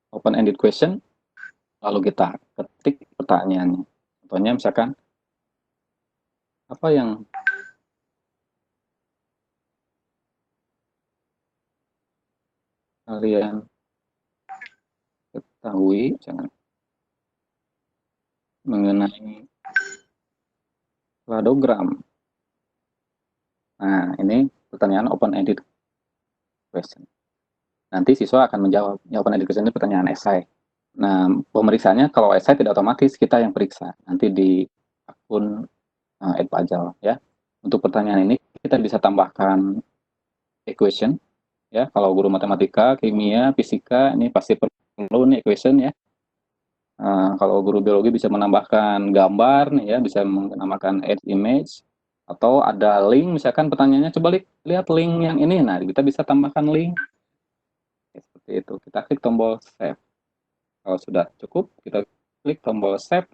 open-ended question, lalu kita ketik pertanyaannya. Contohnya misalkan, apa yang kalian ketahui mengenai kladogram? Nah, ini pertanyaan open-ended question. Nanti siswa akan menjawab. Ya, open-ended question itu pertanyaan esai. Nah, pemeriksanya kalau esai tidak otomatis, kita yang periksa. Nanti di akun Edpajal ya. Untuk pertanyaan ini kita bisa tambahkan equation ya. Kalau guru matematika, kimia, fisika ini pasti perlu nih equation ya. Kalau guru biologi bisa menambahkan gambar nih ya, bisa menambahkan add image, atau ada link misalkan pertanyaannya, coba lihat link yang ini. Nah, kita bisa tambahkan link. Seperti itu. Kita klik tombol save. Kalau sudah cukup, kita klik tombol save.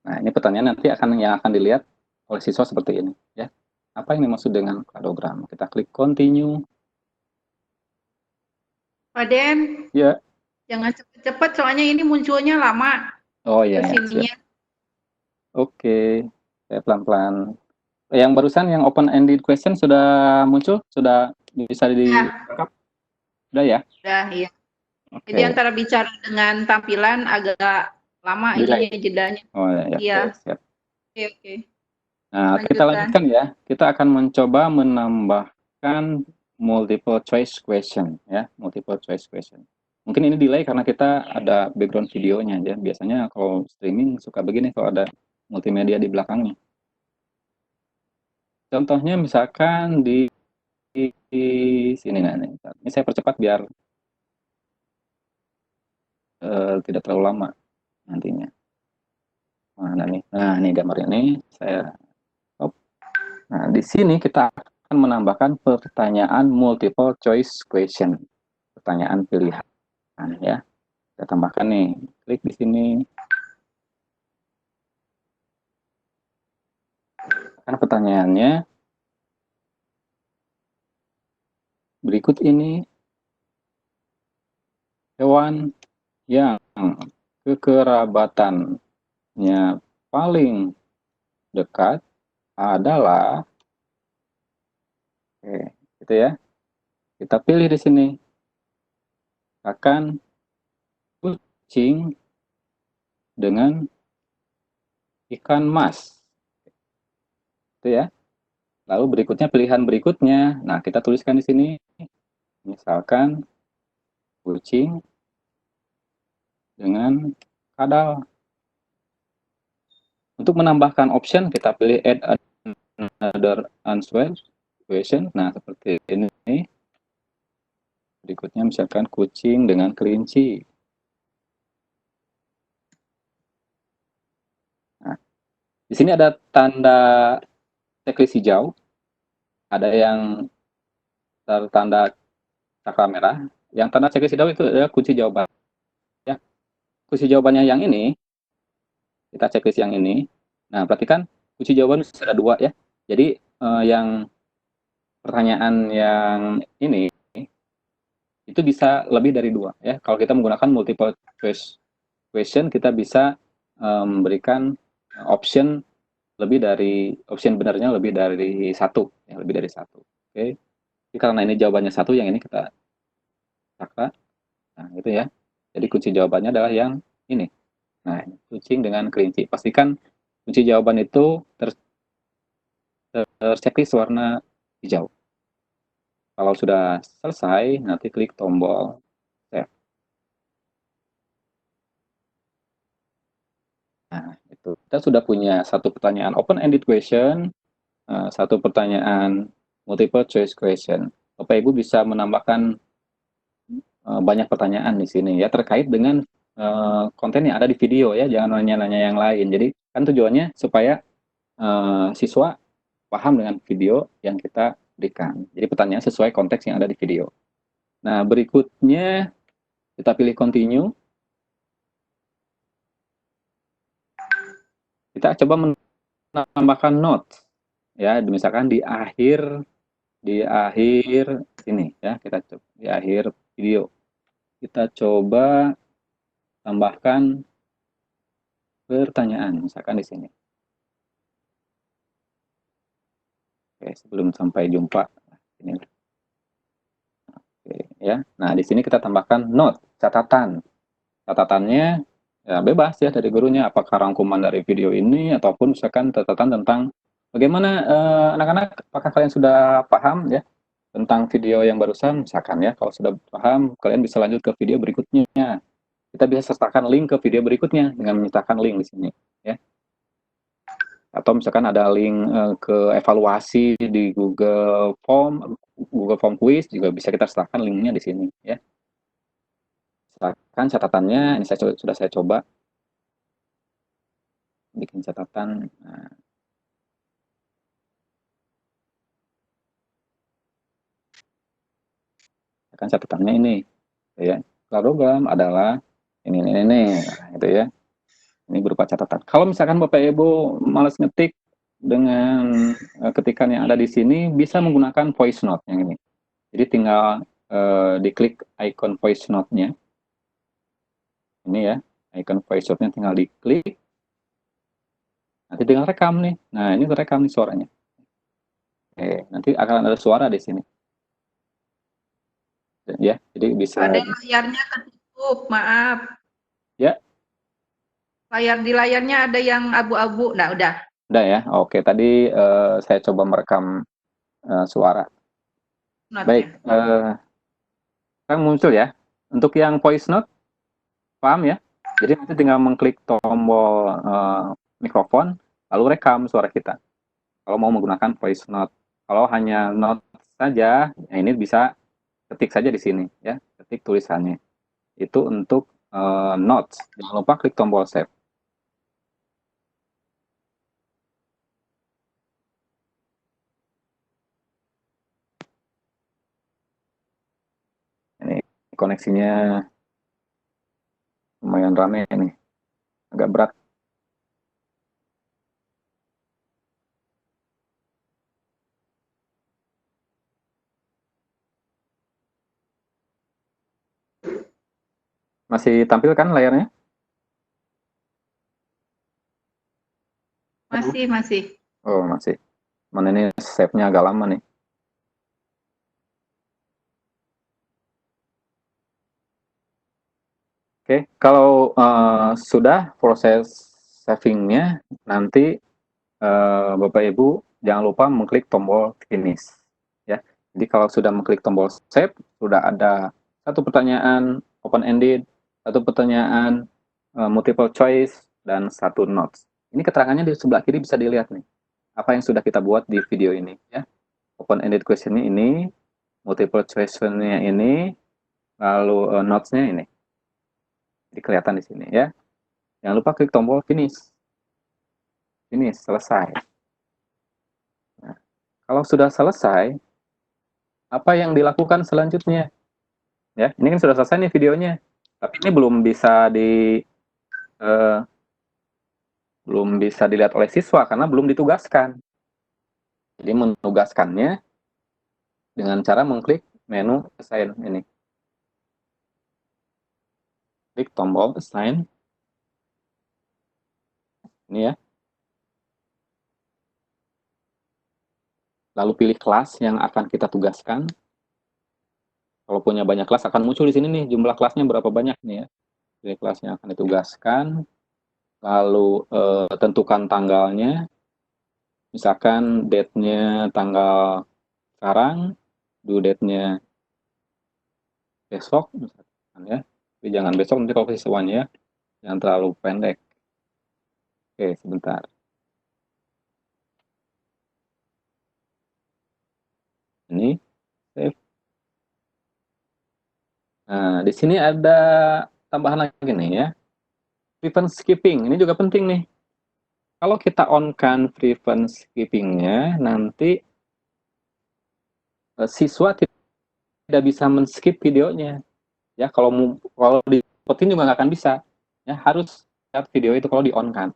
Nah, ini pertanyaan nanti yang akan dilihat oleh siswa seperti ini ya. Apa yang dimaksud dengan kladogram? Kita klik continue. Pak Den, Ya. jangan cepet-cepet soalnya ini munculnya lama. Oh iya. Kesininya. Oke, saya pelan-pelan. Yang barusan yang open-ended question sudah muncul? Sudah bisa direkap? Sudah ya? Sudah, iya. Oke. Jadi antara bicara dengan tampilan agak lama ininya jedanya. Oh ya, Iya. siap. Oke. Nah, kita lanjutkan ya. Kita akan mencoba menambahkan multiple choice question ya, multiple choice question. Mungkin ini delay karena kita ada background videonya ya. Biasanya kalau streaming suka begini kalau ada multimedia di belakangnya. Contohnya misalkan di sini. Nah, ini saya percepat biar tidak terlalu lama nantinya. Mana nih? Nah, ini gambar ini saya. Nah, di sini kita akan menambahkan pertanyaan multiple choice question, pertanyaan pilihan, ya. Kita tambahkan nih, klik di sini. Karena pertanyaannya berikut ini, hewan yang kekerabatannya paling dekat adalah, oke, gitu ya. Kita pilih di sini, akan kucing dengan ikan mas, itu ya. Lalu berikutnya pilihan berikutnya, nah kita tuliskan di sini, misalkan kucing dengan kadal. Untuk menambahkan option, kita pilih add another answer question. Nah, seperti ini. Berikutnya misalkan kucing dengan kelinci. Nah, di sini ada tanda checklist hijau, ada yang tertanda cakra merah. Yang tanda checklist hijau itu adalah kunci jawaban. Ya, kunci jawabannya yang ini, kita checklist yang ini. Nah, perhatikan kunci jawaban sudah ada 2 ya. Jadi yang pertanyaan yang ini itu bisa lebih dari 2 ya. Kalau kita menggunakan multiple choice question, kita bisa memberikan option benarnya lebih dari 1 ya, lebih dari 1. Oke. Jadi karena ini jawabannya 1, yang ini kita cakra. Nah, itu ya. Jadi kunci jawabannya adalah yang ini. Nah, kucing dengan kelinci. Pastikan kunci jawaban itu terchecklist warna hijau. Kalau sudah selesai, nanti klik tombol save. Nah, itu. Kita sudah punya satu pertanyaan open-ended question, satu pertanyaan multiple choice question. Bapak Ibu bisa menambahkan banyak pertanyaan di sini ya, terkait dengan konten yang ada di video ya, jangan nanya-nanya yang lain. Jadi kan tujuannya supaya siswa paham dengan video yang kita berikan. Jadi pertanyaan sesuai konteks yang ada di video. Nah, berikutnya kita pilih continue. Kita coba menambahkan note ya, misalkan di akhir ini ya, kita coba di akhir video. Kita coba tambahkan pertanyaan, misalkan di sini. Oke, sebelum sampai jumpa. Ini. Oke, ya. Nah, di sini kita tambahkan note, catatan. Catatannya ya bebas ya dari gurunya, apakah rangkuman dari video ini ataupun misalkan catatan tentang bagaimana anak-anak, apakah kalian sudah paham ya tentang video yang barusan, misalkan ya. Kalau sudah paham, kalian bisa lanjut ke video berikutnya. Kita bisa sertakan link ke video berikutnya dengan menyertakan link di sini ya. Atau misalkan ada link ke evaluasi di Google Form Quiz, juga bisa kita sertakan linknya di sini ya. Sertakan catatannya, ini sudah saya coba bikin catatan. Nah, kan catatannya ini ya. Program adalah ini. Nah, itu ya. Ini berupa catatan. Kalau misalkan Bapak Ibu malas ngetik dengan ketikan yang ada di sini, bisa menggunakan voice note yang ini. Jadi tinggal diklik icon voice note-nya. Ini ya, icon voice note-nya tinggal diklik. Nanti tinggal rekam nih. Nah, ini terekam nih suaranya. Oke, nanti akan ada suara di sini. Ya, jadi bisa. Ada layarnya ketutup, maaf. Ya. Di layarnya ada yang abu-abu. Nah, udah. Udah ya. Oke, tadi saya coba merekam suara. Baik, sekarang muncul ya. Untuk yang voice note, paham ya? Jadi nanti tinggal mengklik tombol mikrofon, lalu rekam suara kita. Kalau mau menggunakan voice note. Kalau hanya note saja, ya ini bisa ketik saja di sini ya, ketik tulisannya. Itu untuk notes. Jangan lupa klik tombol save. koneksinya lumayan rame nih, agak berat. Masih tampil kan layarnya? Masih. Oh, masih. Mana ini save-nya agak lama nih. Oke, kalau sudah proses savingnya, nanti Bapak Ibu jangan lupa mengklik tombol finish. Ya, jadi kalau sudah mengklik tombol save, sudah ada satu pertanyaan open-ended, satu pertanyaan multiple choice, dan satu notes. Ini keterangannya di sebelah kiri bisa dilihat nih, apa yang sudah kita buat di video ini. Ya, open-ended question-nya ini, multiple choice-nya ini, lalu notes-nya ini. Jadi kelihatan di sini ya. Jangan lupa klik tombol finish. Finish, selesai. Nah, kalau sudah selesai, apa yang dilakukan selanjutnya? Ya, ini kan sudah selesai nih videonya. Tapi ini eh, belum bisa dilihat oleh siswa karena belum ditugaskan. Jadi menugaskannya dengan cara mengklik menu assign ini. Klik tombol assign. Ini ya. Lalu pilih kelas yang akan kita tugaskan. Kalau punya banyak kelas akan muncul di sini nih jumlah kelasnya berapa banyak nih ya. Pilih kelas yang akan ditugaskan. Lalu tentukan tanggalnya. Misalkan date-nya tanggal sekarang, due date-nya besok, misalkan ya. Tapi jangan besok, nanti kalau siswanya ya, jangan terlalu pendek. Oke, sebentar. Ini save. Nah, di sini ada tambahan lagi nih ya. Prevent skipping, ini juga penting nih. Kalau kita on-kan prevent skipping-nya, nanti siswa tidak bisa men-skip videonya. Ya, kalau dipotin juga nggak akan bisa. Ya, harus lihat video itu kalau di-on-kan.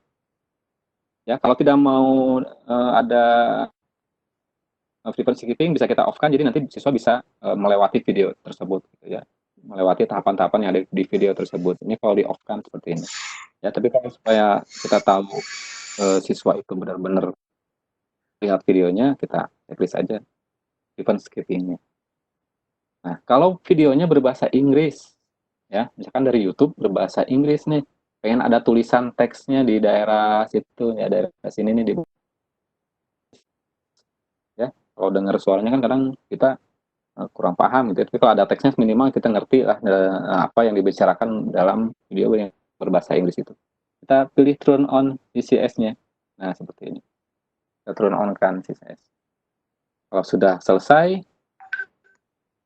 Ya, kalau tidak mau ada frequency skipping bisa kita off-kan, jadi nanti siswa bisa melewati video tersebut gitu ya, melewati tahapan-tahapan yang ada di video tersebut. Ini kalau di off-kan seperti ini ya. Tapi kalau supaya kita tahu siswa itu benar-benar lihat videonya, kita checklist aja frequency skipping-nya. Nah, kalau videonya berbahasa Inggris ya, misalkan dari YouTube berbahasa Inggris nih, pengen ada tulisan teksnya di daerah situ ya, daerah sini nih, ya kalau dengar suaranya kan kadang kita kurang paham gitu. Tapi kalau ada teksnya minimal kita ngerti lah apa yang dibicarakan dalam video yang berbahasa Inggris itu. Kita pilih turn on CCS-nya. Nah, seperti ini. Kita turn on kan CCS. Kalau sudah selesai,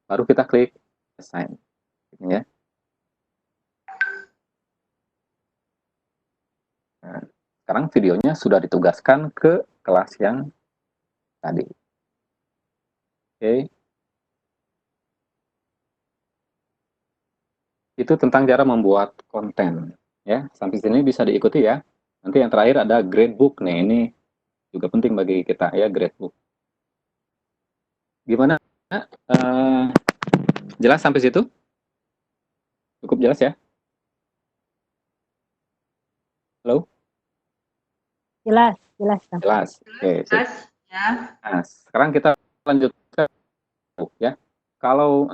baru kita klik assign. Ini ya. Nah, sekarang videonya sudah ditugaskan ke kelas yang tadi. Oke. Itu tentang cara membuat konten. Ya, sampai sini bisa diikuti ya. Nanti yang terakhir ada gradebook nih. Ini juga penting bagi kita ya, gradebook. Gimana? Jelas sampai situ? Cukup jelas ya? Halo? Jelas. Jelas. Oke, sip. Ya. Nah, sekarang kita lanjut ke ya. Kalau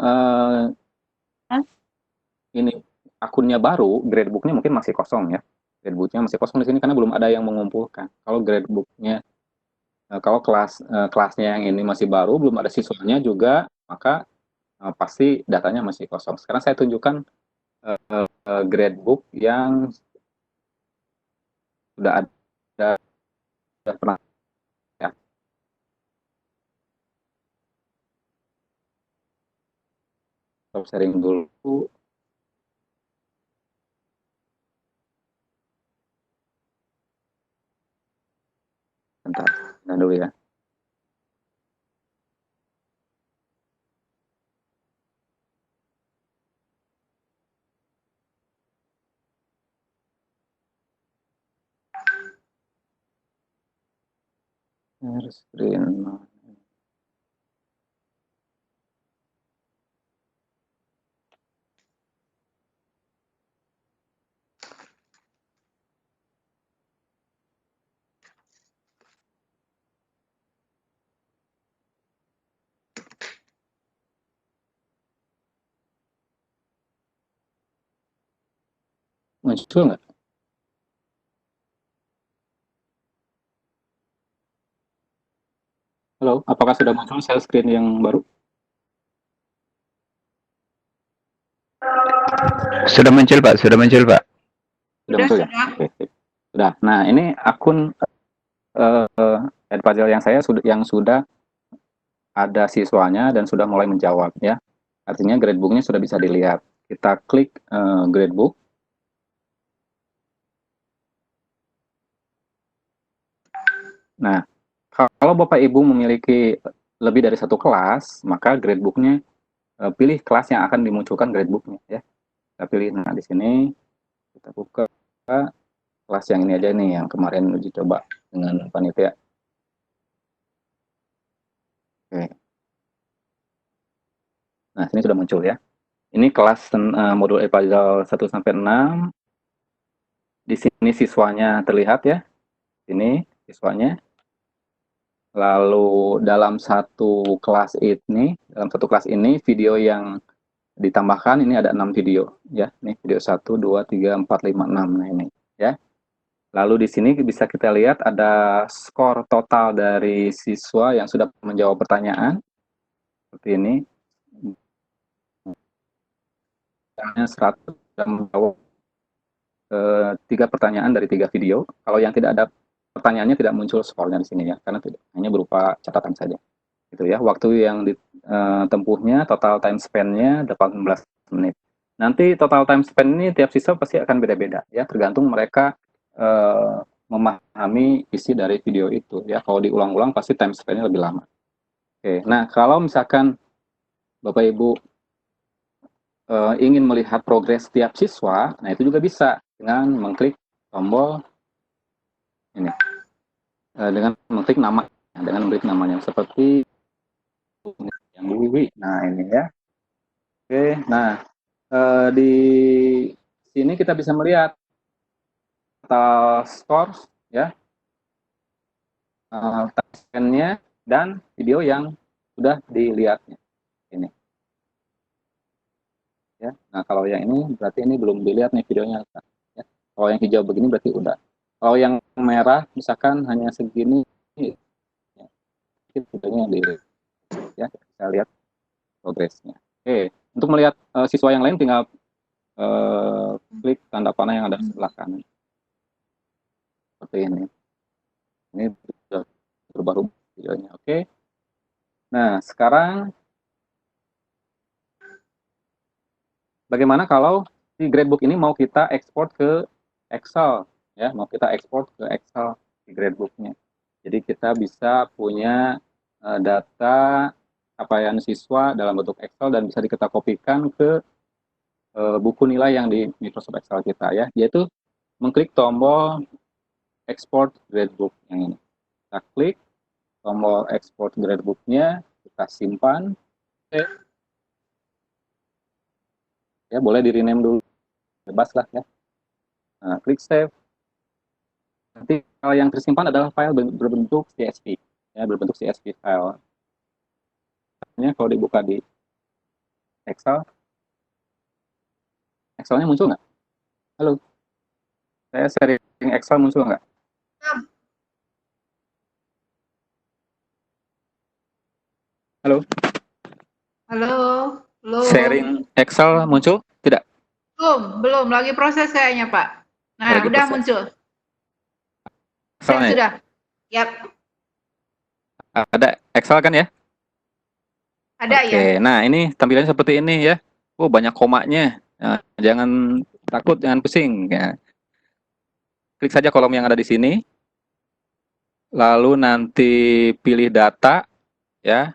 ini akunnya baru, gradebooknya mungkin masih kosong ya. Gradebooknya masih kosong di sini karena belum ada yang mengumpulkan. Kalau gradebooknya, kalau kelasnya yang ini masih baru, belum ada siswanya juga, maka pasti datanya masih kosong. Sekarang saya tunjukkan gradebook yang sudah ada, sudah pernah ya. Stop sharing dulu. Bentar, nah dulu ya. Share screen. Muncul nggak? Halo, apakah sudah muncul share screen yang baru? Sudah muncul Pak, sudah muncul Pak. Sudah muncul ya? Oke, sip. Sudah. Nah, ini akun Edpuzzle yang sudah ada siswanya dan sudah mulai menjawab ya. Artinya gradebooknya sudah bisa dilihat. Kita klik gradebook. Nah, kalau Bapak Ibu memiliki lebih dari satu kelas, maka gradebooknya pilih kelas yang akan dimunculkan gradebooknya ya. Kita pilih, nah di sini kita buka kelas yang ini aja nih, yang kemarin uji coba dengan panitia. Oke. Nah, sini sudah muncul ya. Ini kelas modul Edpuzzle 1 sampai 6. Di sini siswanya terlihat ya. Ini siswanya. Lalu dalam satu kelas ini video yang ditambahkan ini ada 6 video ya. Nih video 1 2 3 4 5 6. Nah ini ya. Lalu di sini bisa kita lihat ada skor total dari siswa yang sudah menjawab pertanyaan. Seperti ini. 100 sudah menjawab 3 pertanyaan dari 3 video. Kalau yang tidak ada pertanyaannya tidak muncul skornya di sini ya, karena hanya berupa catatan saja. Gitu ya. Waktu yang ditempuhnya, total time span-nya 18 menit. Nanti total time span ini tiap siswa pasti akan beda-beda ya, tergantung mereka memahami isi dari video itu ya. Kalau diulang-ulang pasti time span-nya lebih lama. Oke, nah kalau misalkan Bapak Ibu ingin melihat progres setiap siswa, nah itu juga bisa dengan mengklik tombol ini, dengan mengklik namanya seperti yang Wiwi. Nah ini ya. Oke, nah di sini kita bisa melihat total skor ya, time-nya dan video yang sudah dilihatnya ini. Ya. Nah kalau yang ini berarti ini belum dilihat nih videonya. Ya. Kalau yang hijau begini berarti udah. Kalau yang merah misalkan hanya segini, ya, videonya yang dilihat. Ya, kita lihat progresnya. Oke, untuk melihat siswa yang lain tinggal klik tanda panah yang ada di sebelah kanan. Seperti ini. Ini sudah berubah videonya. Oke. Nah, sekarang bagaimana kalau si gradebook ini mau kita ekspor ke Excel ya, mau kita ekspor ke Excel di gradebooknya. Jadi kita bisa punya data capaian siswa dalam bentuk Excel dan bisa kita kopikan ke buku nilai yang di Microsoft Excel kita ya, yaitu mengklik tombol export gradebook yang ini. Kita klik tombol export gradebooknya, kita simpan. Oke. Ya, boleh di rename dulu, bebas lah ya. Nah, klik save. Nanti kalau yang tersimpan adalah file berbentuk CSV ya, berbentuk CSV file. Kalau dibuka di Excel, Excelnya muncul nggak? Halo, saya sharing Excel muncul nggak? Halo. Halo. Halo. Sharing Excel muncul? Tidak? Belum. Lagi proses kayaknya Pak. Nah, lagi udah proses. muncul. Excelnya Sudah. Yap. ada Excel kan ya? Ada ya. Nah ini tampilannya seperti ini ya. Oh banyak komanya. Nah, jangan takut, jangan pusing. Ya. Klik saja kolom yang ada di sini. Lalu nanti pilih data, ya.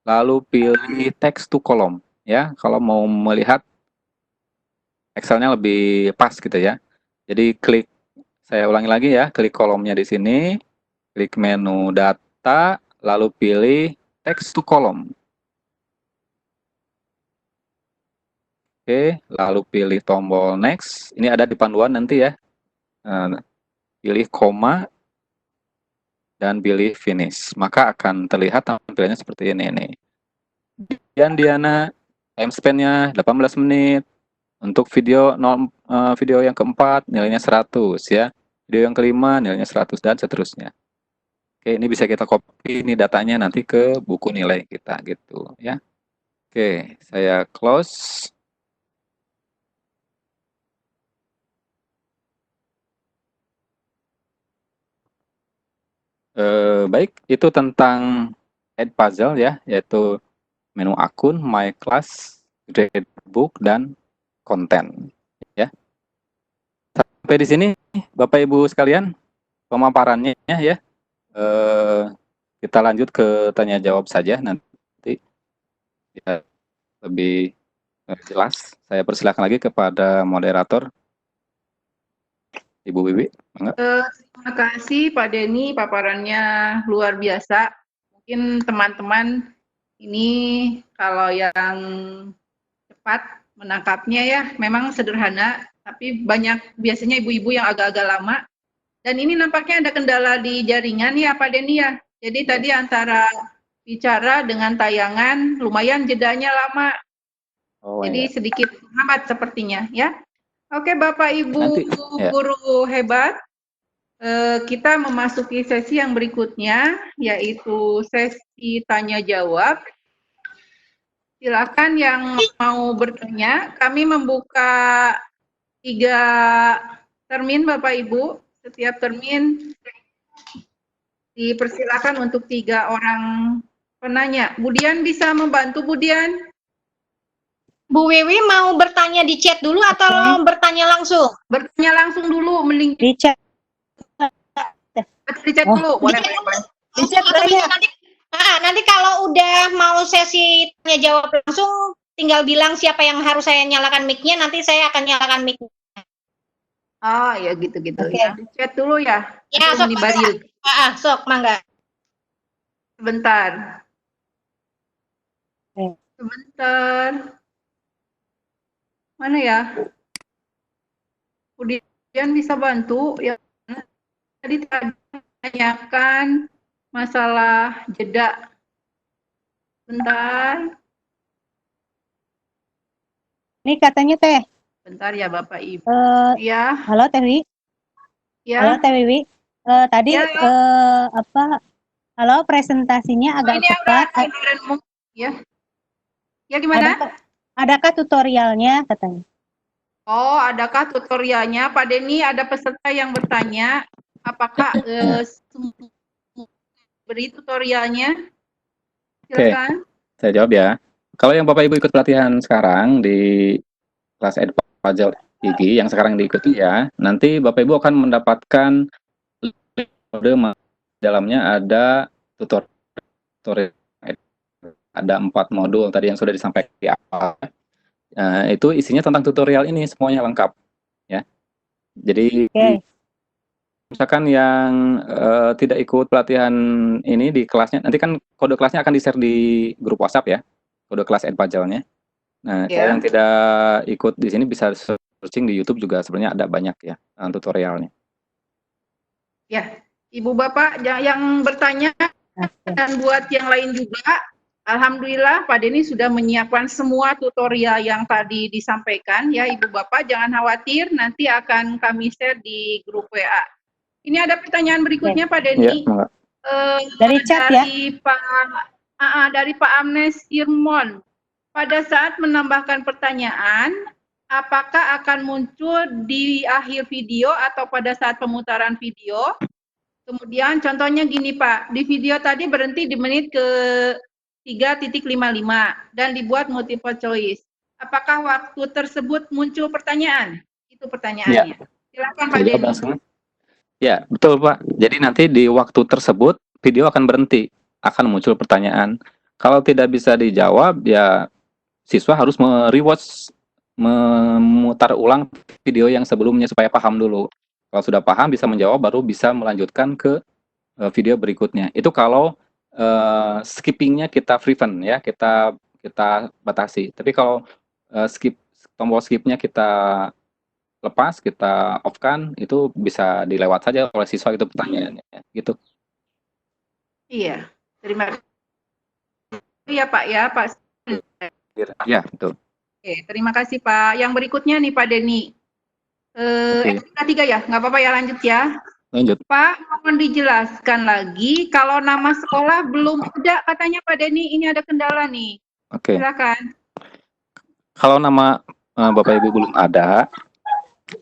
Lalu pilih text to column, ya. Kalau mau melihat Excel-nya lebih pas gitu ya. Jadi klik, saya ulangi lagi ya, klik kolomnya di sini, Klik menu data, lalu pilih text to column. Oke, lalu pilih tombol next. Ini ada di panduan nanti ya. Pilih koma dan pilih finish. Maka akan terlihat tampilannya seperti ini nih. Dan Diana, time span-nya 18 menit. Untuk video video yang keempat nilainya 100 ya. Video yang kelima nilainya 100 dan seterusnya. Oke, ini bisa kita copy ini datanya nanti ke buku nilai kita gitu ya. Oke, saya close. Baik, itu tentang Edpuzzle ya, yaitu menu akun, my class, gradebook, dan konten ya. Sampai di sini Bapak Ibu sekalian pemaparannya ya. Kita lanjut ke tanya jawab saja nanti ya, lebih jelas. Saya persilakan lagi kepada moderator Ibu Wiwi. Terima kasih Pak Denny, paparannya luar biasa. Mungkin teman-teman ini kalau yang cepat menangkapnya ya, memang sederhana, tapi banyak biasanya ibu-ibu yang agak-agak lama. Dan ini nampaknya ada kendala di jaringan ya Pak Denny ya. Jadi tadi antara bicara dengan tayangan lumayan jedanya lama. Jadi sedikit lambat sepertinya ya. Oke Bapak Ibu guru hebat, kita memasuki sesi yang berikutnya, yaitu sesi tanya jawab. Silakan yang mau bertanya. Kami membuka 3 termin Bapak Ibu. Setiap termin dipersilakan untuk 3 orang penanya. Bu Dian bisa membantu Bu Dian? Bu Wiwi mau bertanya di chat dulu atau bertanya langsung? Bertanya langsung dulu, mending Di chat. di chat dulu. Boleh. Di chat banyak. Nanti kalau udah mau sesi tanya jawab langsung, tinggal bilang siapa yang harus saya nyalakan mic-nya, nanti saya akan nyalakan mic-nya. Oh ya gitu-gitu Oke. ya. Di chat dulu ya. Ya, sok Bariuk. sok mangga. Sebentar. Oke. Sebentar. Mana ya? Kemudian bisa bantu ya. Tadi tanyakan masalah jeda. Bentar. Ini katanya Teh. Bentar ya Bapak Ibu. Ya, Halo Teh Wiwi. Halo ya. Teh Wiwi. Tadi Ya. halo, presentasinya agak Ini cepat. ya. Ya gimana? Adakah tutorialnya katanya? Oh, adakah tutorialnya? Pak Denny, ada peserta yang bertanya, apakah beri tutorialnya? Silakan. Saya jawab ya. Kalau yang Bapak Ibu ikut pelatihan sekarang di kelas Edpuzzle Gigi yang sekarang diikuti ya, nanti Bapak Ibu akan mendapatkan dalamnya ada tutorial. Ada 4 modul tadi yang sudah disampaikan di awal. Itu isinya tentang tutorial ini semuanya lengkap ya. Jadi misalkan yang tidak ikut pelatihan ini di kelasnya, nanti kan kode kelasnya akan di-share di grup WhatsApp ya, kode kelas Edpuzzle-nya. Nah, kalau yang tidak ikut di sini bisa searching di YouTube juga, sebenarnya ada banyak ya tutorialnya. Ya, Ibu Bapak yang bertanya dan buat yang lain juga, alhamdulillah Pak Denny sudah menyiapkan semua tutorial yang tadi disampaikan ya Ibu Bapak, jangan khawatir, nanti akan kami share di grup WA. Ini ada pertanyaan berikutnya Pak Denny. Ya, dari chat ya. Dari Pak Amnes Irmon. Pada saat menambahkan pertanyaan, apakah akan muncul di akhir video atau pada saat pemutaran video? Kemudian contohnya gini Pak, di video tadi berhenti di menit ke 3.55 dan dibuat multiple choice. Apakah waktu tersebut muncul pertanyaan? Itu pertanyaannya. Ya. Silakan Pak Denny. Ya, betul Pak. Jadi nanti di waktu tersebut video akan berhenti, akan muncul pertanyaan. Kalau tidak bisa dijawab, ya siswa harus me-rewatch, memutar ulang video yang sebelumnya supaya paham dulu. Kalau sudah paham bisa menjawab, baru bisa melanjutkan ke video berikutnya. Itu kalau skippingnya kita prevent ya, kita batasi. Tapi kalau tombol skipnya kita lepas, kita off-kan, itu bisa dilewat saja oleh siswa itu pertanyaannya, gitu. Iya, terima kasih ya Pak ya, Pak. Ya, betul. Oke, terima kasih Pak. Yang berikutnya nih Pak Denny. SMK 3 ya, nggak apa-apa ya, lanjut ya. Lanjut. Pak, mohon dijelaskan lagi, kalau nama sekolah belum ada katanya Pak Denny, ini ada kendala nih. Oke. Silakan. Kalau nama Bapak Ibu belum ada,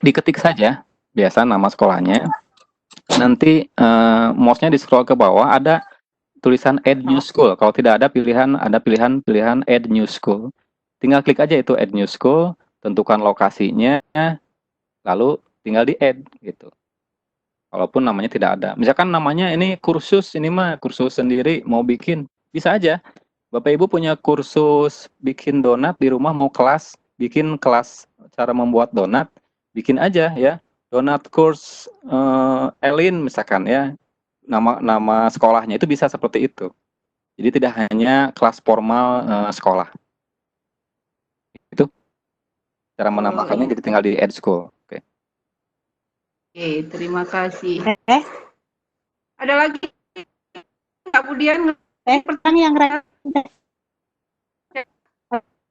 diketik saja biasa nama sekolahnya. Nanti mouse-nya di scroll ke bawah, ada tulisan Add New School. Kalau tidak ada pilihan Add New School. Tinggal klik aja itu Add New School, tentukan lokasinya, lalu tinggal di add gitu. Walaupun namanya tidak ada. Misalkan namanya ini kursus, ini mah kursus sendiri, mau bikin, bisa aja. Bapak Ibu punya kursus bikin donat di rumah, mau bikin kelas cara membuat donat, bikin aja ya. Donat course Elin misalkan ya. Nama sekolahnya itu bisa seperti itu. Jadi tidak hanya kelas formal sekolah. Itu cara menambahkannya, jadi tinggal di add school. Oke. Oke, terima kasih. Ada lagi kemudian yang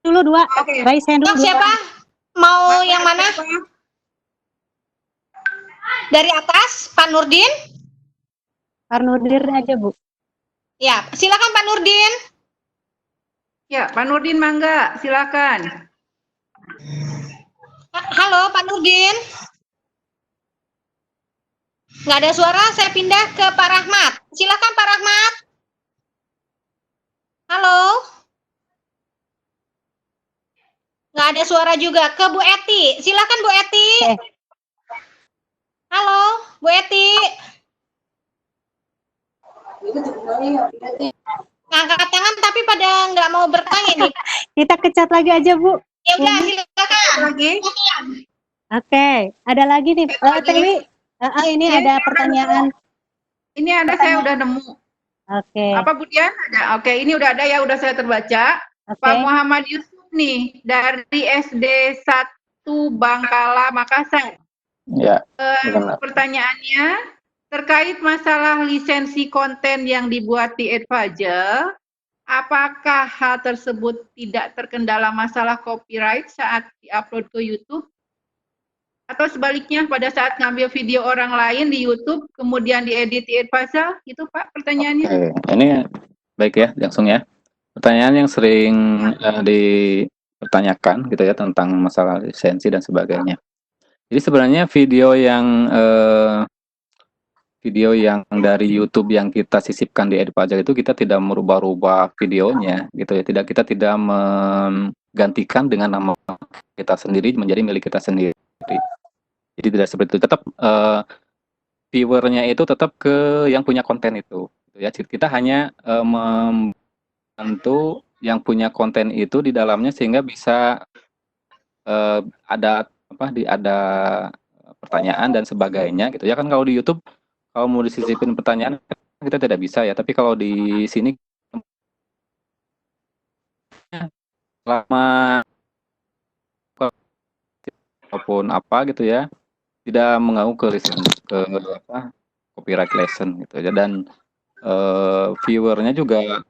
dulu dua. Oke. Raise hand dulu. Siapa? Mau yang mana? Dari atas, Pak Nurdin? Pak Nurdin aja, Bu. Ya, silakan Pak Nurdin. Ya, Pak Nurdin mangga, silakan. Halo Pak Nurdin. Nggak ada suara, saya pindah ke Pak Rahmat. Silakan Pak Rahmat. Halo. Nggak ada suara juga. Ke Bu Eti. Silakan Bu Eti. Halo, Bu Eti. Ngangkat tangan tapi pada nggak mau bertanya nih. Kita kecat lagi aja, Bu. Ya udah, silakan. Lagi. Oke, ada lagi nih. Dewi, ini ada pertanyaan. Ini ada, saya udah nemu. Oke. Apa Bu Dian? Ada. Oke, ini udah ada ya, udah saya terbaca. Oke. Pak Muhammad Yusuf nih dari SD 1 Bangkala Makassar. Ya. Benar. Pertanyaannya terkait masalah lisensi konten yang dibuat di Adviser, apakah hal tersebut tidak terkendala masalah copyright saat diupload ke YouTube? Atau sebaliknya pada saat ngambil video orang lain di YouTube kemudian diedit di Adviser? Itu Pak pertanyaannya. Oke, ini baik ya, langsung ya. Pertanyaan yang sering dipertanyakan gitu ya tentang masalah lisensi dan sebagainya. Jadi sebenarnya video yang dari YouTube yang kita sisipkan di Adviser itu kita tidak merubah-rubah videonya gitu ya. Kita tidak menggantikan dengan nama kita sendiri menjadi milik kita sendiri. Jadi tidak seperti itu. Tetap viewernya itu tetap ke yang punya konten itu. Ya, kita hanya membantu yang punya konten itu di dalamnya sehingga bisa ada pertanyaan dan sebagainya gitu ya kan. Kalau di YouTube kalau mau disisipin pertanyaan kita tidak bisa ya, tapi kalau di sini selama apapun apa gitu ya tidak mengganggu ke copyright lesson gitu ya. Dan viewernya juga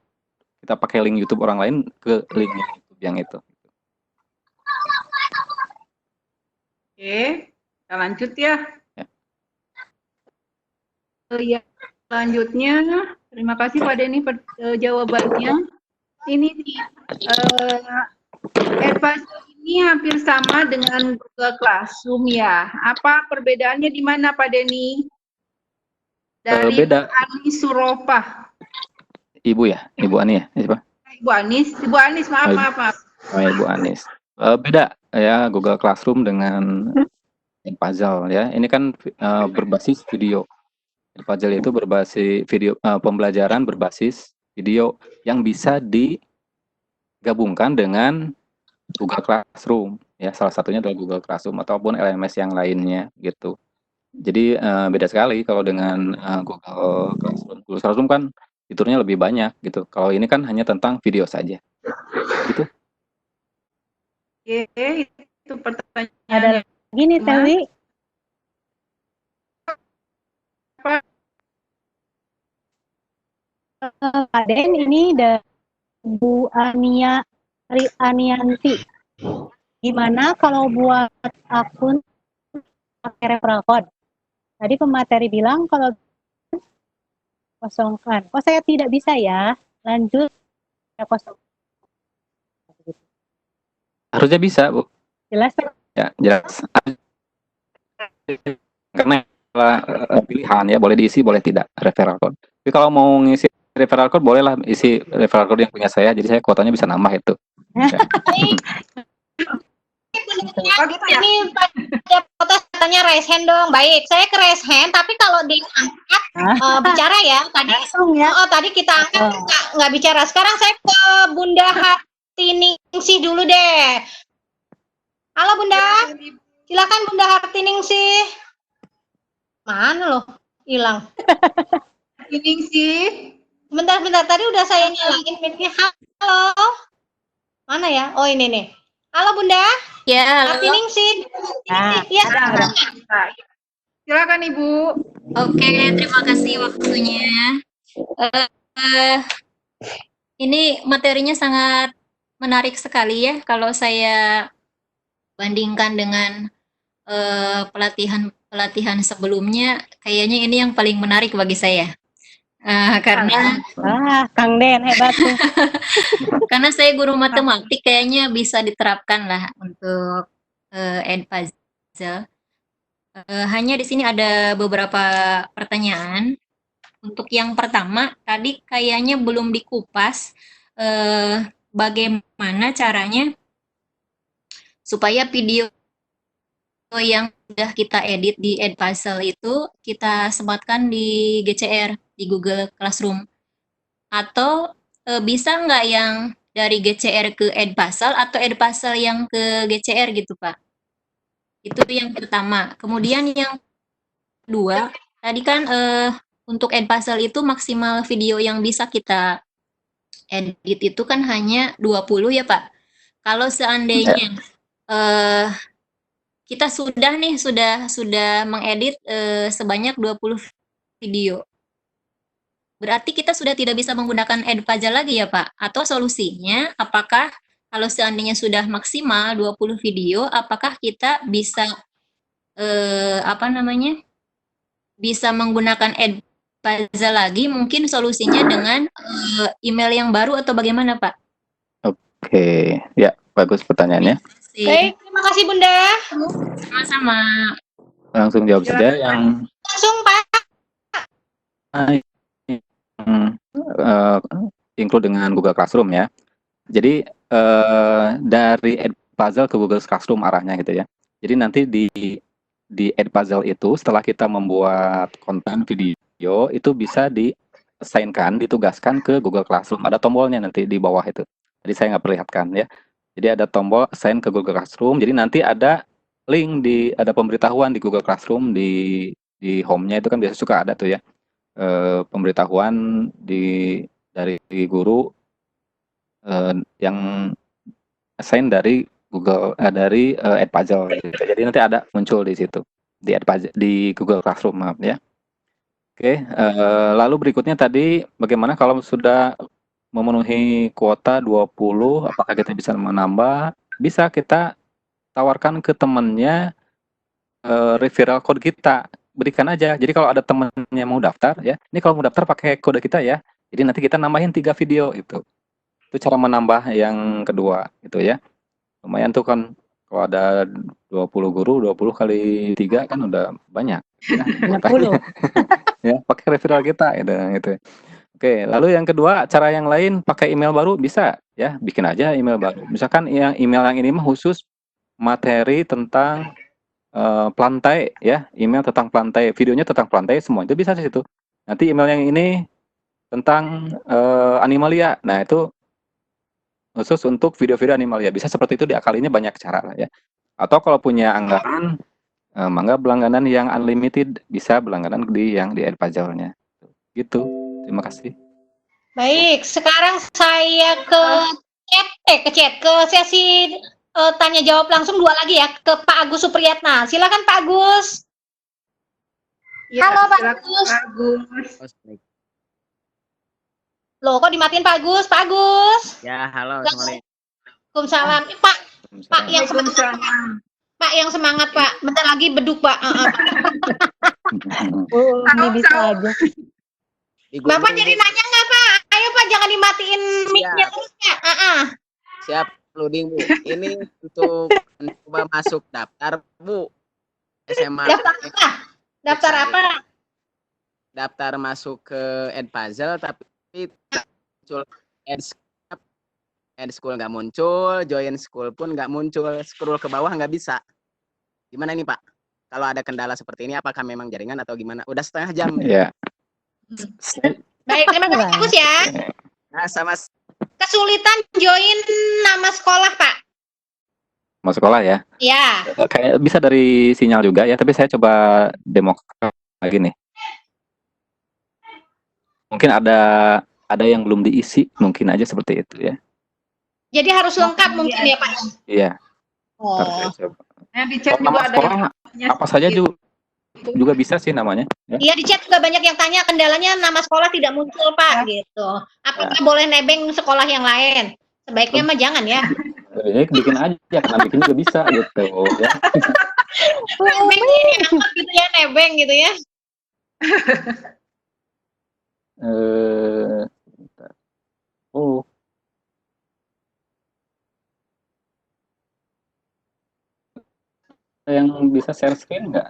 kita pakai link YouTube orang lain ke link YouTube yang itu. Oke, kita lanjut ya. Ya, selanjutnya, terima kasih Pak Denny jawabannya. Ini Adviser ini hampir sama dengan Google Classroom ya. Apa perbedaannya di mana Pak Denny? Dari Beda. Ani Suropah. Ibu ya, Ibu Ani ya, siapa? Ibu Anis, maaf. Oh, Ibu Anis. Beda ya Google Classroom dengan Puzzle ya. Ini kan berbasis video. Puzzle itu berbasis video, pembelajaran berbasis video yang bisa digabungkan dengan Google Classroom ya. Salah satunya adalah Google Classroom ataupun LMS yang lainnya gitu. Jadi beda sekali kalau dengan Google Classroom. Google Classroom kan fiturnya lebih banyak gitu. Kalau ini kan hanya tentang video saja. Gitu. Oke, itu pertanyaan Ada yang lagi nih kedua. Tewi. Aden ini dari Bu Anianti. Gimana kalau buat akun pakai referral code? Tadi pemateri bilang kalau kosongkan. Kok saya tidak bisa ya? Lanjut ya kosong. Harusnya bisa, Bu. Jelas? Ya, jelas. Karena pilihan ya, boleh diisi, boleh tidak referral code. Tapi kalau mau ngisi referral code, bolehlah isi referral code yang punya saya. Jadi saya kuotanya bisa nambah itu. Ya. Oh gitu ya? Ini pada foto katanya raise hand dong. Baik, saya ke raise hand, tapi kalau diangkat bicara ya. Tadi Langsung ya. tadi kita angkat nggak bicara. Sekarang saya ke Bunda Hartiningsih dulu deh. Halo Bunda, silakan Bunda Hartiningsih. Mana loh? Hilang. Hartiningsih. Bentar, tadi udah saya nyalain mic-nya. Halo. Mana ya? Oh ini nih. Halo Bunda. Ya, Hartiningsih. Nah, Ya. Ada. Silakan Ibu. Oke, terima kasih waktunya. Ini materinya sangat menarik sekali ya kalau saya bandingkan dengan pelatihan sebelumnya. Kayaknya ini yang paling menarik bagi saya. Karena Kang Den hebat tuh. karena saya guru matematik, kayaknya bisa diterapkan lah untuk Edpuzzle. Hanya di sini ada beberapa pertanyaan. Untuk yang pertama, tadi kayaknya belum dikupas bagaimana caranya supaya video yang sudah kita edit di Edpuzzle itu kita sematkan di GCR, di Google Classroom. Atau bisa nggak yang dari GCR ke Edpuzzle atau Edpuzzle yang ke GCR gitu, Pak? Itu yang pertama. Kemudian yang kedua, tadi kan untuk Edpuzzle itu maksimal video yang bisa kita edit itu kan hanya 20 ya, Pak. Kalau seandainya kita sudah mengedit sebanyak 20 video. Berarti kita sudah tidak bisa menggunakan Edpuzzle lagi ya, Pak? Atau solusinya apakah kalau seandainya sudah maksimal 20 video, apakah kita bisa bisa menggunakan Edpuzzle lagi? Mungkin solusinya dengan email yang baru atau bagaimana, Pak? Oke, ya bagus pertanyaannya. Baik, terima kasih Bunda. Sama-sama. Langsung jawab saja yang Langsung Pak. include dengan Google Classroom ya. Jadi dari Edpuzzle ke Google Classroom arahnya gitu ya. Jadi nanti di Edpuzzle itu setelah kita membuat konten video itu bisa ditugaskan ke Google Classroom. Ada tombolnya nanti di bawah itu. Jadi saya nggak perlihatkan ya. Jadi ada tombol assign ke Google Classroom. Jadi nanti ada link ada pemberitahuan di Google Classroom di home-nya itu kan biasa suka ada tuh ya. Pemberitahuan dari guru yang assign dari Google dari Edpuzzle gitu. Jadi nanti ada muncul di situ di Google Classroom, maaf ya. Oke, lalu berikutnya tadi bagaimana kalau sudah memenuhi kuota 20, apakah kita bisa menambah? Bisa, kita tawarkan ke temannya referral code kita. Berikan aja. Jadi kalau ada temannya mau daftar ya, ini kalau mau daftar pakai kode kita ya. Jadi nanti kita nambahin 3 video itu. Itu cara menambah yang kedua gitu ya. Lumayan tuh kan kalau ada 20 guru, 20 kali 3 kan udah banyak. Ya, 60. ya, pakai referral kita gitu. Oke, lalu yang kedua, cara yang lain pakai email baru bisa ya, bikin aja email baru. Misalkan yang email yang ini mah khusus materi tentang plantai ya, email tentang plantai, videonya tentang plantai, semua itu bisa di situ. Nanti email yang ini tentang animalia. Nah, itu khusus untuk video-video animalia. Bisa seperti itu, diakalinya banyak cara lah ya. Atau kalau punya anggaran Mangga berlangganan yang unlimited bisa berlangganan yang di Edpuzzle-nya. Gitu. Terima kasih. Baik, sekarang saya ke sesi tanya jawab langsung 2 lagi ya, ke Pak Agus Supriyatna. Silakan Pak Agus. Ya, Halo, Pak silakan, Agus. Pak Agus. Loh, kok dimatiin Pak Agus? Pak Agus. Ya, halo, Assalamualaikum. Assalamualaikum. Pak yang semangat. Waalaikumsalam. Pak yang semangat, Pak. Bentar lagi beduk, Pak. Ini bisa aja. Bapak jadi nanya nggak, Pak? Ayo, Pak, jangan dimatiin mic-nya terus ya. Siap, loading, Bu. Ini untuk mencoba masuk daftar, Bu. SMA. Daftar apa? Daftar apa? Daftar masuk ke Edpuzzle, tapi muncul Ed School nggak muncul, join school pun nggak muncul, scroll ke bawah nggak bisa. Gimana ini, Pak? Kalau ada kendala seperti ini, apakah memang jaringan atau gimana? Udah setengah jam. Ya. Baik, terima kasih Pak Agus ya. Nah, sama Kesulitan join nama sekolah, Pak. Mau sekolah ya? Ya. Kayak bisa dari sinyal juga ya, tapi saya coba demo lagi nih. Mungkin ada yang belum diisi, mungkin aja seperti itu ya. Jadi harus lengkap mungkin ya, Pak. Iya. Oh. Nah, di chat Kalau juga nama ada sekolah yang apa saja juga bisa sih namanya. Ya. Iya, di chat juga banyak yang tanya kendalanya nama sekolah tidak muncul, Pak, gitu. Apakah boleh nebeng sekolah yang lain? Sebaiknya mah jangan ya. Jadi bikin aja, karena bikin juga bisa gitu ya. Nebeng ini angkat gitu ya, nebeng gitu ya. Bentar. Oh. Yang bisa share screen nggak?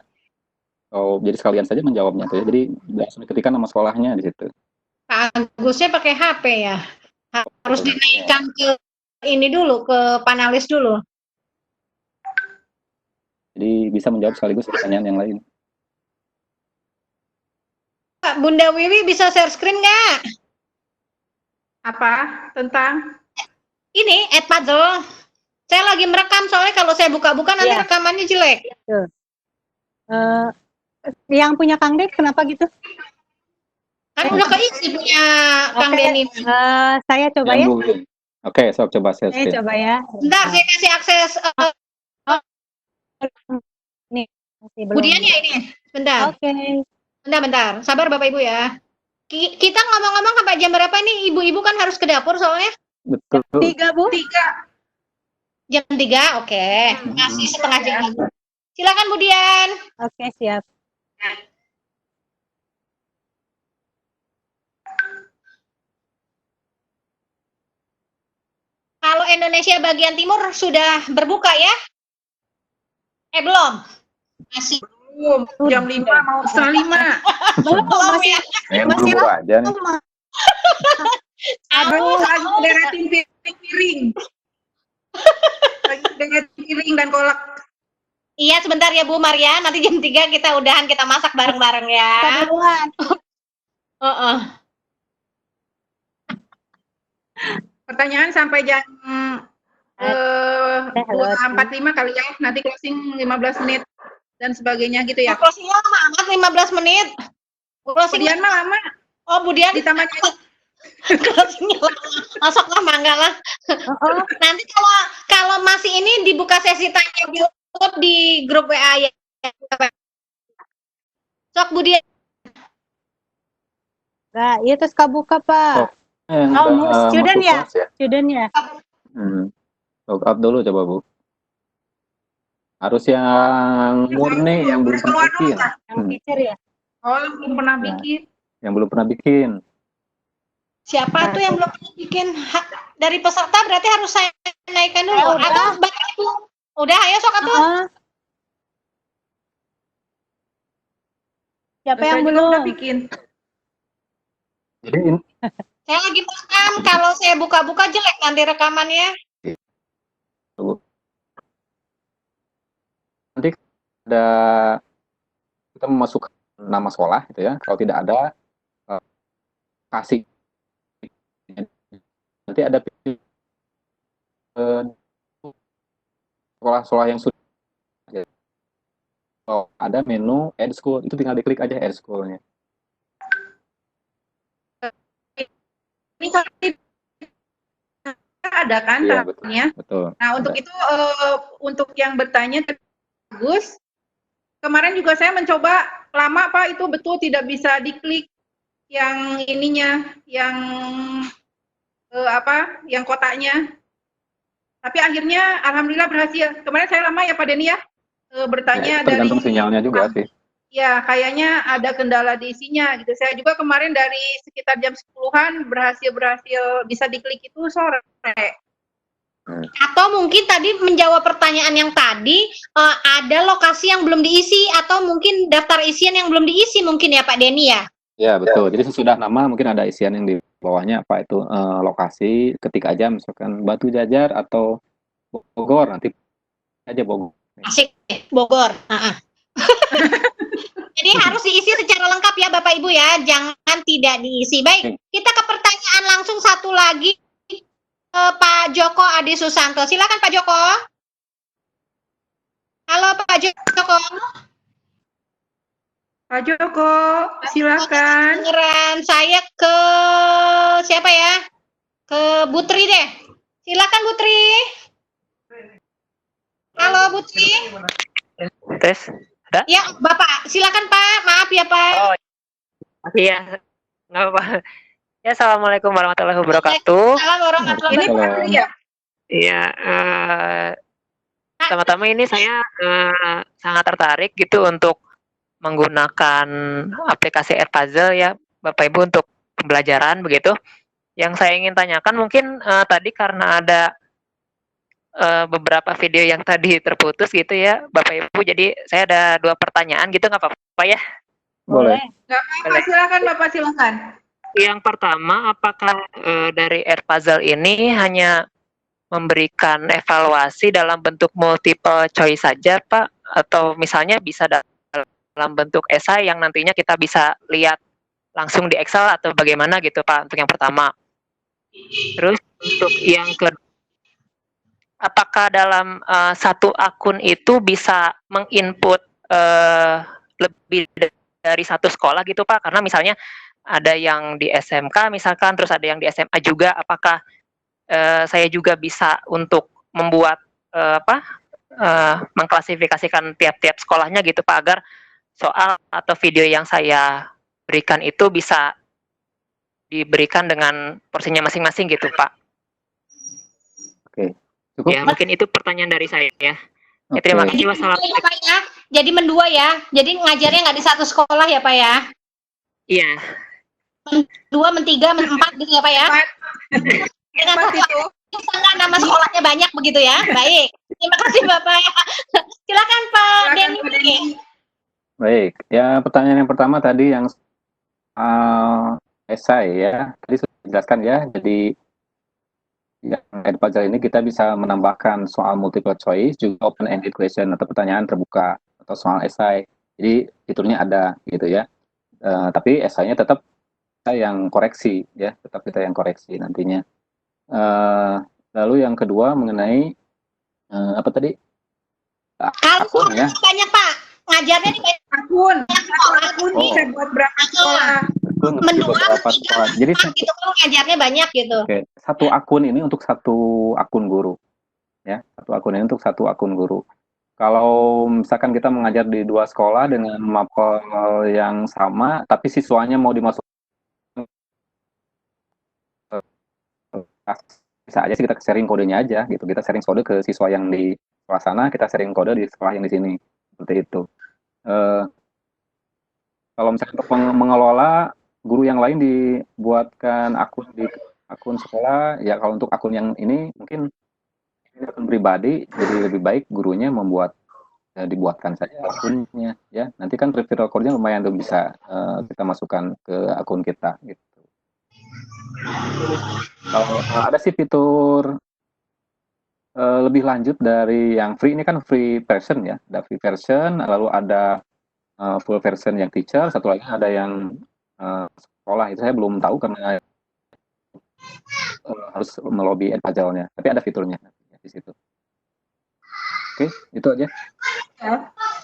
Oh, jadi sekalian saja menjawabnya tuh ya. Jadi langsung diketikkan nama sekolahnya di situ. Pak Agusnya pakai HP ya. Harus dinaikkan ke ini dulu, ke panelis dulu. Jadi bisa menjawab sekaligus pertanyaan yang lain. Pak, Bunda Wiwi bisa share screen nggak? apa tentang Ini Edpuzzle. Saya lagi merekam, soalnya kalau saya buka-buka nanti Iya. rekamannya jelek. Yang punya Kang Ded kenapa gitu? Kan udah keisi punya Kang Oke. Denny. Saya coba ya. Oke, sok coba share Saya screen. coba ya. Bentar, saya kasih akses Nih, masih belum. Budian ya ini. Bentar, Oke. bentar. Sabar Bapak Ibu ya. Kita ngomong-ngomong sampai jam berapa ini? Ibu-ibu kan harus ke dapur soalnya. Betul. 3, Bu. 3? Jam 3, oke. Masih setengah jam lagi. Silakan Budian. Oke, siap. Kalau Indonesia bagian timur sudah berbuka ya? Belum. Masih. Belum, jam 5 mau setengah 5. Belum ya. Masih Buru aja nih. Aduh, lagi beresin piring. Lagi beresin piring dan kolak. Iya, sebentar ya Bu Maria. Nanti jam 3 kita udahan, kita masak bareng-bareng ya. duluan. Heeh. Pertanyaan sampai jam halo. 2.45 kali ya. Nanti closing 15 menit dan sebagainya gitu ya. Closingnya lama amat 15 menit. Closing Kemudian mah lama oh Budian ditambah closingnya lama. Masuklah mangga lah. Nanti kalau masih ini dibuka sesi tanya jawab di grup WA ya. Sok Budian. Nah, itu buka Pak. Student ya? Student ya? Log out dulu coba Bu. Harus yang murni, yang belum pernah bikin. Yang teacher ya? Oh, belum pernah bikin. Yang belum pernah bikin. Siapa tuh yang belum pernah bikin? Dari peserta berarti harus saya naikkan dulu. Udah. Atau Bapak Ibu? Udah, ayo sok atuh. Siapa Saya yang juga belum? udah bikin. Jadi Saya lagi merekam. Kalau saya buka-buka jelek nanti rekamannya. nanti ada kita memasukkan nama sekolah gitu ya. Kalau tidak ada kasih nanti ada sekolah-sekolah yang sudah ada menu Add School, itu tinggal diklik aja Add School-nya. Ini tadi ada kan Iya, betul. tabnya. Betul. Nah, untuk Ada. itu untuk yang bertanya bagus. Kemarin juga saya mencoba lama Pak, itu betul tidak bisa diklik yang ininya, yang yang kotaknya. Tapi akhirnya alhamdulillah berhasil. Kemarin saya lama ya Pak Denny ya bertanya Ya, tergantung sinyalnya juga sih. Ya, kayaknya ada kendala di isinya gitu. Saya juga kemarin dari sekitar jam 10-an berhasil bisa diklik itu sore. Atau mungkin tadi menjawab pertanyaan yang tadi, ada lokasi yang belum diisi atau mungkin daftar isian yang belum diisi mungkin ya Pak Denny ya? Ya, betul. Jadi sesudah nama mungkin ada isian yang di bawahnya apa itu lokasi, ketik aja misalkan Batu Jajar atau Bogor, nanti aja Bogor. Asik, Bogor. Jadi harus diisi secara lengkap ya Bapak Ibu ya, jangan tidak diisi. Baik, kita ke pertanyaan langsung satu lagi. Pak Joko Adi Susanto. Silakan Pak Joko. Halo Pak Joko. Pak Joko, silakan. Beneran, saya ke siapa ya? Ke Butri deh. Silakan Butri. Halo Butri. Tes. Ya Bapak, silakan Pak. Maaf ya Pak. Oh iya, nggak apa-apa. Ya, assalamualaikum warahmatullahi wabarakatuh. Salam warahmatullahi wabarakatuh. Iya. Iya, pertama-tama ini saya sangat tertarik gitu untuk menggunakan aplikasi Edpuzzle ya, Bapak Ibu, untuk pembelajaran begitu. Yang saya ingin tanyakan mungkin tadi karena ada beberapa video yang tadi terputus gitu ya, Bapak Ibu. Jadi saya ada 2 pertanyaan gitu, nggak apa-apa ya? Boleh. Nggak apa-apa, silakan Bapak, silakan. Yang pertama, apakah dari Edpuzzle ini hanya memberikan evaluasi dalam bentuk multiple choice saja, Pak? Atau misalnya bisa dalam bentuk esai yang nantinya kita bisa lihat langsung di Excel atau bagaimana gitu, Pak, untuk yang pertama. Terus untuk yang kedua, apakah dalam satu akun itu bisa menginput lebih dari satu sekolah gitu, Pak? Karena misalnya ada yang di SMK misalkan, terus ada yang di SMA juga, apakah saya juga bisa untuk membuat mengklasifikasikan tiap-tiap sekolahnya gitu Pak, agar soal atau video yang saya berikan itu bisa diberikan dengan porsinya masing-masing gitu Pak. Oke. Cukup? Ya, mungkin itu pertanyaan dari saya ya. Ya, terima kasih. Wassalamualaikum. Pak ya. Jadi mendua ya. Jadi ngajarnya nggak di satu sekolah ya Pak ya? Iya. Dua, mentiga, empat gitu ya Pak ya? Dengan itu. nama sekolahnya banyak begitu ya? Baik. Terima kasih Bapak. Silakan Pak Denny. Baik. Ya, pertanyaan yang pertama tadi yang esai ya. Tadi sudah dijelaskan ya. Jadi yang Edpuzzle ini kita bisa menambahkan soal multiple choice, juga open-ended question atau pertanyaan terbuka atau soal esai. Jadi fiturnya ada gitu ya. Tapi esainya tetap yang koreksi ya, tetap kita yang koreksi nantinya. Lalu yang kedua mengenai apa tadi? Akun ya. Banyak Pak. Ngajarnya di akun bisa buat berapa sekolah? Beberapa sekolah. Jadi gitu, ngajarnya banyak gitu. Oke, satu akun ini untuk satu akun guru. Ya, satu akun ini untuk satu akun guru. Kalau misalkan kita mengajar di 2 sekolah dengan mapel yang sama, tapi siswanya mau dimasukkan, bisa aja sih kita sharing kodenya aja gitu. Kita sharing kode ke siswa yang di sekolah sana, kita sharing kode di sekolah yang di sini. Seperti itu. Kalau misalkan untuk mengelola, guru yang lain dibuatkan akun di akun sekolah, ya kalau untuk akun yang ini mungkin akun pribadi, jadi lebih baik gurunya dibuatkan saja akunnya ya. Nanti kan referral code-nya lumayan tuh bisa kita masukkan ke akun kita gitu. Kalau ada sih fitur lebih lanjut dari yang free, ini kan free version ya, ada free version, lalu ada full version yang teacher, satu lagi ada yang sekolah, itu saya belum tahu karena harus melobi Edpuzzle-nya, tapi ada fiturnya di situ. Oke, itu aja.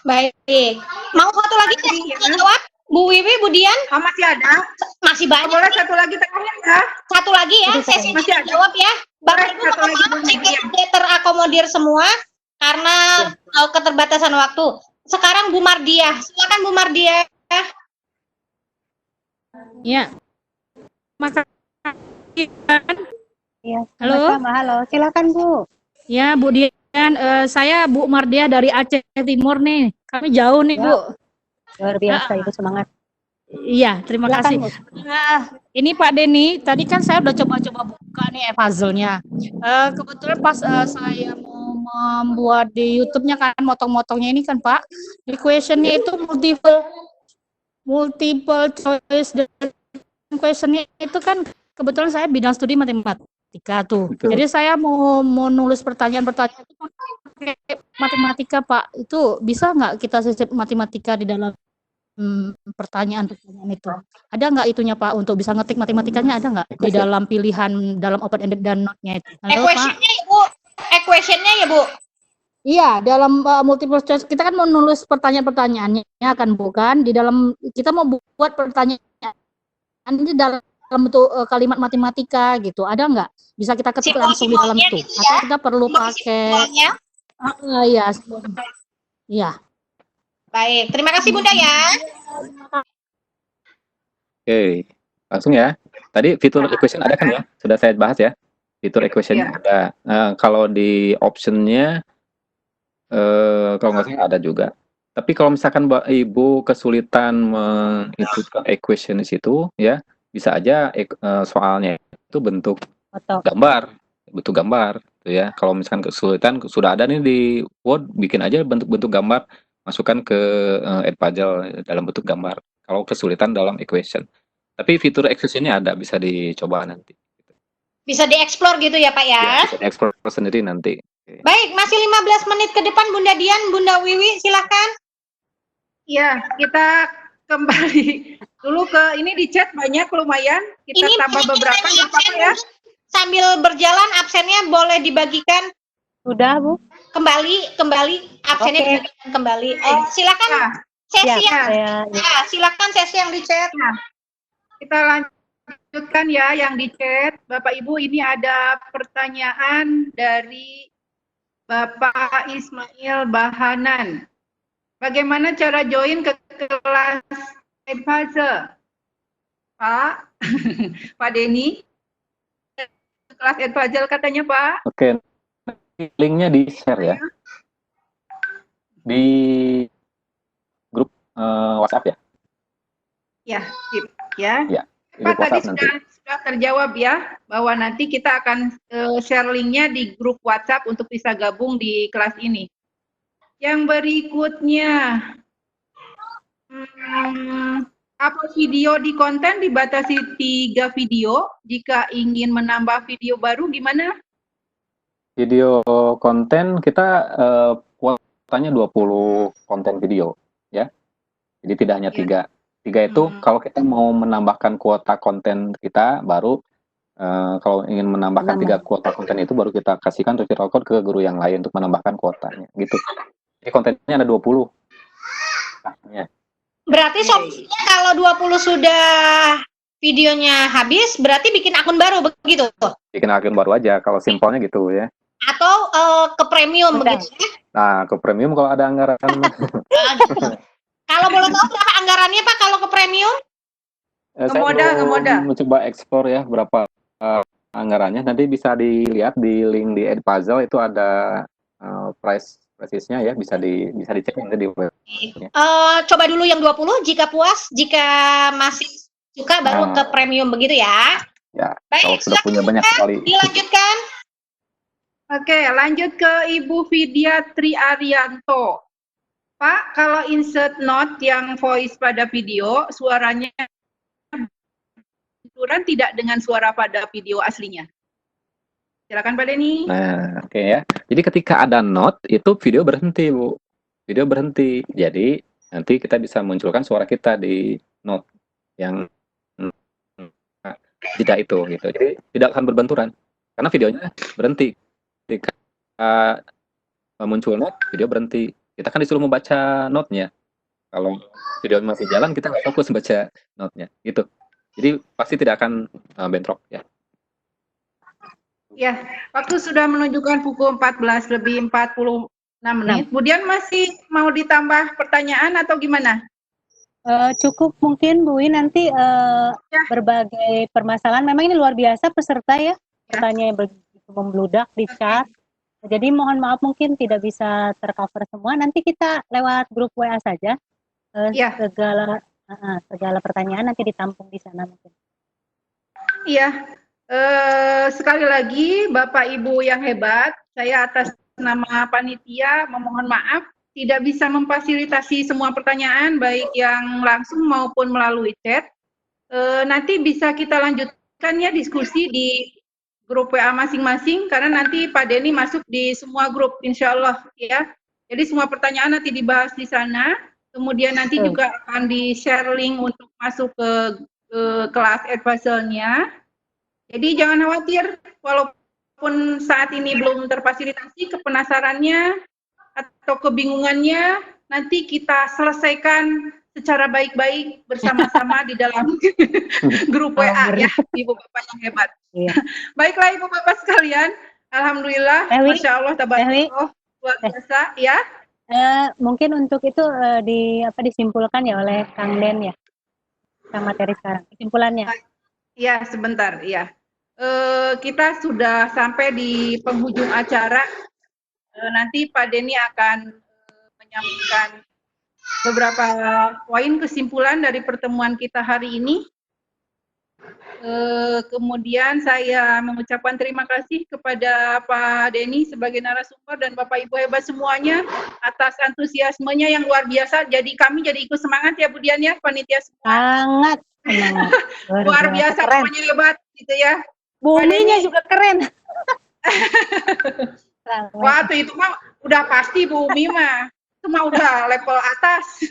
Baik. Mau satu lagi Makasih, saya ya. jawab? Bu Wiwi, Bu Dian? Oh, masih ada? Masih banyak. Boleh satu lagi terakhir ya? Satu lagi ya, Masih sesi masih ada. jawab ya. Bapak Boleh, Ibu satu mohon lagi, maaf Bu jika Dian. tidak terakomodir semua karena keterbatasan waktu. Sekarang Bu Mardiah, silakan Bu Mardiah. Ya, makasih. Iya, Halo? sama-sama. Halo, silakan Bu. Ya, Bu Dian, saya Bu Mardia dari Aceh Timur nih. Kami jauh nih, Ya. Bu. Luar biasa, Ibu semangat. Iya, terima Silakan, kasih. Bu. Ini Pak Denny, tadi kan saya udah coba-coba buka nih puzzle-nya. Kebetulan pas saya mau membuat di YouTube-nya kan motong-motongnya ini kan Pak, di question-nya itu multiple choice dan question-nya itu kan kebetulan saya bidang studi matematika tuh. Betul. Jadi saya mau nulis pertanyaan-pertanyaan itu pakai matematika Pak. Itu bisa nggak kita sisip matematika di dalam pertanyaan-pertanyaan itu? Ada nggak itunya Pak untuk bisa ngetik matematikanya, ada nggak di dalam pilihan dalam open ended dan not-nya itu? Halo Pak. Equation-nya ya Bu. Equation-nya ya Bu. Iya, dalam multiple choice kita kan mau nulis pertanyaan-pertanyaannya kan bukan di dalam kita mau buat pertanyaan ini dalam bentuk kalimat matematika gitu. Ada nggak? Bisa kita ketik langsung di dalam Simbolnya itu gitu atau ya. kita perlu pakai Simbolnya. iya. Iya. Baik, terima kasih Bunda ya. Oke, langsung ya. Tadi fitur equation ada kan ya? Sudah saya bahas ya. Fitur equation ada. Kalau di optionnya, kalau nggak salah ada juga. Tapi kalau misalkan Ibu kesulitan menginputkan equation di situ, ya bisa aja soalnya itu bentuk Foto. gambar, gitu ya. Kalau misalkan kesulitan sudah ada nih di Word, bikin aja bentuk-bentuk gambar, masukkan ke Edpuzzle dalam bentuk gambar. Kalau kesulitan dalam equation. Tapi fitur equation-nya ada, bisa dicoba nanti. Bisa dieksplor gitu ya Pak ya. Ya, bisa dieksplor sendiri nanti. Oke. Baik, masih 15 menit ke depan Bunda Dian, Bunda Wiwi silahkan. Ya, kita kembali dulu ke ini di chat banyak lumayan. Kita Ini tambah beberapa yang nggak apa-apa ya. Sambil berjalan absennya boleh dibagikan Sudah, Bu? kembali absennya Oke. dibagikan kembali. Silakan Nah, sesi Ya, yang silakan sesi yang di chat. kita lanjutkan ya yang di chat. Bapak Ibu, ini ada pertanyaan dari Bapak Ismail Bahanan. Bagaimana cara join ke kelas Edpuzzle? Pak, Pak Denny, kelas Edpuzzle katanya Pak. Oke, linknya di share ya. Di grup WhatsApp ya. Ya, sip ya. Ya, di Pak grup tadi WhatsApp nanti. sudah terjawab ya, bahwa nanti kita akan share linknya di grup WhatsApp untuk bisa gabung di kelas ini. Yang berikutnya, upload video di konten dibatasi 3 video. Jika ingin menambah video baru gimana? Video konten kita kuotanya 20 konten video ya. Jadi tidak hanya 3. 3 itu kalau kita mau menambahkan kuota konten kita baru kalau ingin menambahkan 3 kuota konten itu baru kita kasihkan referral code ke guru yang lain untuk menambahkan kuotanya gitu. Jadi kontennya ada 20. Nah, ya. Berarti solusinya kalau 20 sudah videonya habis, berarti bikin akun baru begitu? Bikin akun baru aja kalau simpelnya gitu ya. Atau ke premium begitu ya? Nah, ke premium kalau ada anggaran. Kalau boleh tahu berapa anggarannya Pak kalau ke premium? Saya belum mencoba ekspor ya berapa anggarannya. Nanti bisa dilihat di link di Edpuzzle itu ada price-nya ya, bisa dicek nanti di web. Coba dulu yang 20, jika puas, jika masih suka baru ke premium begitu ya. Ya, baik, kalau sudah punya banyak sekali. Dilanjutkan. Oke, lanjut ke Ibu Vidya Tri Arianto. Pak, kalau insert note yang voice pada video, suaranya benturan tidak dengan suara pada video aslinya? Silakan Pak Denny. Nah, oke ya. Jadi ketika ada note, itu video berhenti, Bu. Video berhenti. Jadi, nanti kita bisa munculkan suara kita di note yang tidak itu, gitu. Jadi, tidak akan berbenturan. Karena videonya berhenti. Ketika muncul note, video berhenti. kita kan disuruh membaca note-nya. Kalau video masih jalan, kita nggak fokus baca note-nya, gitu. Jadi pasti tidak akan bentrok ya. Ya, waktu sudah menunjukkan pukul 14 lebih 46 menit. Kemudian masih mau ditambah pertanyaan atau gimana? Cukup mungkin Bu Wi, nanti Ya. berbagai permasalahan. Memang ini luar biasa peserta ya, pertanyaan yang begitu membludak di chat. Jadi mohon maaf mungkin tidak bisa tercover semua. Nanti kita lewat grup WA saja. Ya. Segala pertanyaan nanti ditampung di sana mungkin. Iya. Sekali lagi Bapak Ibu yang hebat, saya atas nama panitia memohon maaf tidak bisa memfasilitasi semua pertanyaan baik yang langsung maupun melalui chat. Nanti bisa kita lanjutkan ya diskusi di grup WA masing-masing karena nanti Pak Denny masuk di semua grup insya Allah ya. Jadi semua pertanyaan nanti dibahas di sana. Kemudian nanti juga akan di-share link untuk masuk ke kelas advisor-nya. Jadi jangan khawatir, walaupun saat ini belum terfasilitasi, kepenasarannya atau kebingungannya nanti kita selesaikan secara baik-baik bersama-sama di dalam grup WA ya, Ibu Bapak yang hebat. Iya. Baiklah Ibu Bapak sekalian, alhamdulillah, Masya Allah, tabarakallah, luar biasa ya. Mungkin untuk itu disimpulkan ya oleh Kang Den ya, sama materi sekarang. Kesimpulannya. Ya, sebentar, ya. Kita sudah sampai di penghujung acara. Nanti Pak Denny akan menyampaikan beberapa poin kesimpulan dari pertemuan kita hari ini. Kemudian saya mengucapkan terima kasih kepada Pak Denny sebagai narasumber dan Bapak Ibu hebat semuanya atas antusiasmenya yang luar biasa. Jadi kami jadi ikut semangat ya Bu Dian ya, panitia semua. Sangat semangat. Luar biasa, keren. pokoknya hebat gitu ya. Buminya juga keren. Wah, itu mah udah pasti Bu Umi mah. Itu mah udah level atas.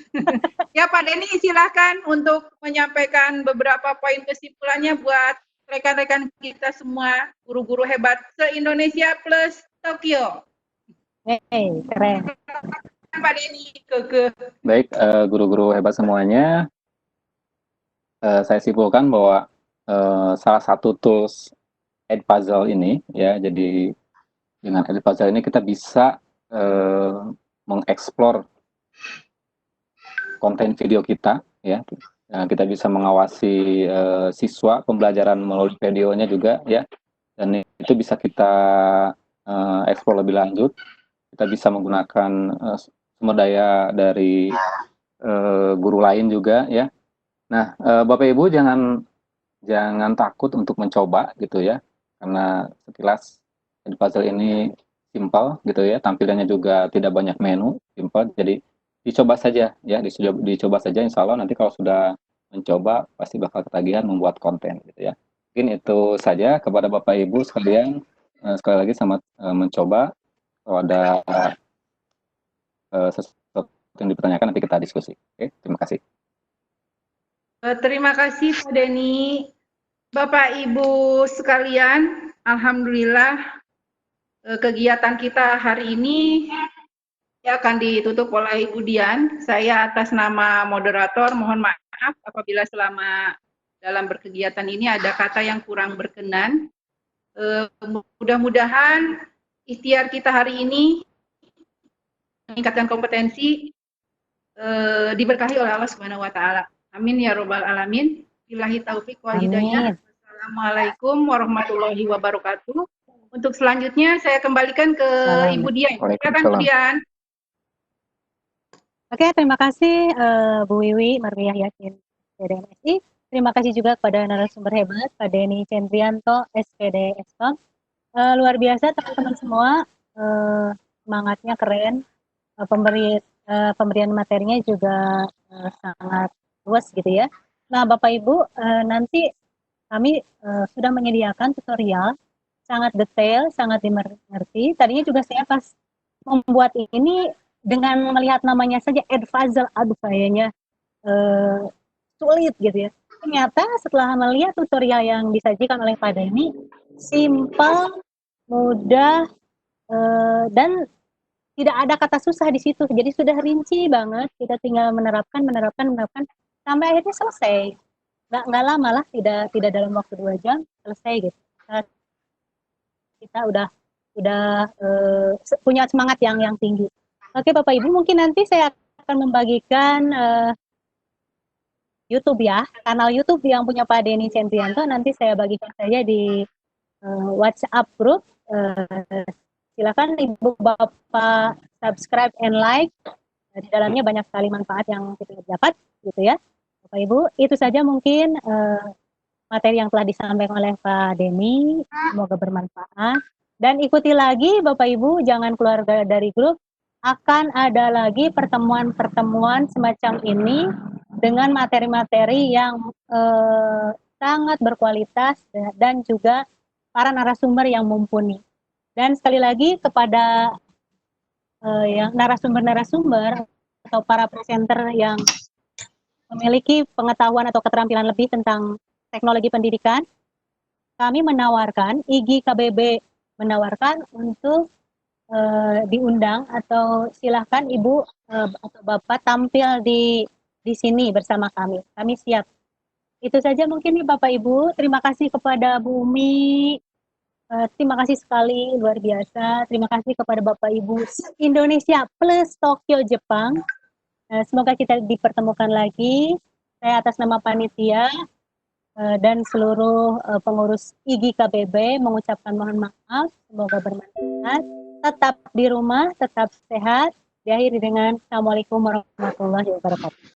Ya Pak Denny silakan untuk menyampaikan beberapa poin kesimpulannya buat rekan-rekan kita semua, guru-guru hebat se-Indonesia plus Tokyo. Keren. Pak Denny, Baik, guru-guru hebat semuanya, saya simpulkan bahwa salah satu tools Edpuzzle ini, ya, jadi dengan Edpuzzle ini kita bisa mengeksplor konten video kita, ya, kita bisa mengawasi siswa pembelajaran melalui videonya juga, ya, dan itu bisa kita eksplor lebih lanjut. Kita bisa menggunakan sumber daya dari guru lain juga, ya. Nah, Bapak Ibu jangan takut untuk mencoba gitu ya, karena sekilas Edpuzzle ini simpel gitu ya, tampilannya juga tidak banyak menu, simpel. Jadi dicoba saja ya, dicoba saja. Insya Allah nanti kalau sudah mencoba pasti bakal ketagihan membuat konten gitu ya. Mungkin itu saja kepada Bapak Ibu sekalian. Sekali lagi selamat mencoba. Kalau ada sesuatu yang dipertanyakan nanti kita diskusi. Oke, terima kasih. Terima kasih Pak Denny. Bapak Ibu sekalian, alhamdulillah kegiatan kita hari ini akan ditutup oleh Ibu Dian. Saya atas nama moderator mohon maaf apabila selama dalam berkegiatan ini ada kata yang kurang berkenan. Mudah-mudahan ikhtiar kita hari ini meningkatkan kompetensi diberkahi oleh Allah Subhanahu wa taala. Amin ya robbal alamin. Billahi taufik wal hidayah. Assalamualaikum warahmatullahi wabarakatuh. Untuk selanjutnya saya kembalikan ke Ibu Dian. Silakan Bu Dian. Oke, terima kasih Bu Wiwi Marliah Yakin PDMSI. Terima kasih juga kepada narasumber hebat Pak Denny Cendrianto SPD Eskom. Luar biasa teman-teman semua, semangatnya keren. Pemberian materinya juga sangat luas gitu ya. Nah, Bapak Ibu, nanti kami sudah menyediakan tutorial sangat detail, sangat dimengerti. Tadinya juga saya pas membuat ini dengan melihat namanya saja Edpuzzle, aduh kayaknya sulit gitu ya. Ternyata setelah melihat tutorial yang disajikan oleh Pak Denny, simple, mudah, dan tidak ada kata susah di situ. Jadi sudah rinci banget, kita tinggal menerapkan sampai akhirnya selesai. Nggak lama lah, tidak dalam waktu 2 jam selesai gitu. Kita udah punya semangat yang tinggi. Oke Bapak Ibu, mungkin nanti saya akan membagikan YouTube ya, kanal YouTube yang punya Pak Denny Cendrianto, nanti saya bagikan saja di WhatsApp group. Silakan Ibu Bapak subscribe and like. Di dalamnya banyak sekali manfaat yang kita dapat, gitu ya. Bapak Ibu, itu saja mungkin materi yang telah disampaikan oleh Pak Denny. Semoga bermanfaat. Dan ikuti lagi Bapak Ibu, jangan keluar dari grup. Akan ada lagi pertemuan-pertemuan semacam ini dengan materi-materi yang sangat berkualitas dan juga para narasumber yang mumpuni. Dan sekali lagi kepada yang narasumber-narasumber atau para presenter yang memiliki pengetahuan atau keterampilan lebih tentang teknologi pendidikan, kami menawarkan, IGI KBB menawarkan untuk diundang atau silahkan Ibu atau Bapak tampil di sini bersama kami. Kami siap. Itu saja mungkin nih Bapak Ibu. Terima kasih kepada Bu Umi. Terima kasih sekali, luar biasa. Terima kasih kepada Bapak Ibu Indonesia plus Tokyo Jepang. Semoga kita dipertemukan lagi. Saya atas nama panitia dan seluruh pengurus IGI KBB mengucapkan mohon maaf. Semoga bermanfaat. Tetap di rumah, tetap sehat. Diakhiri dengan Assalamualaikum warahmatullahi wabarakatuh.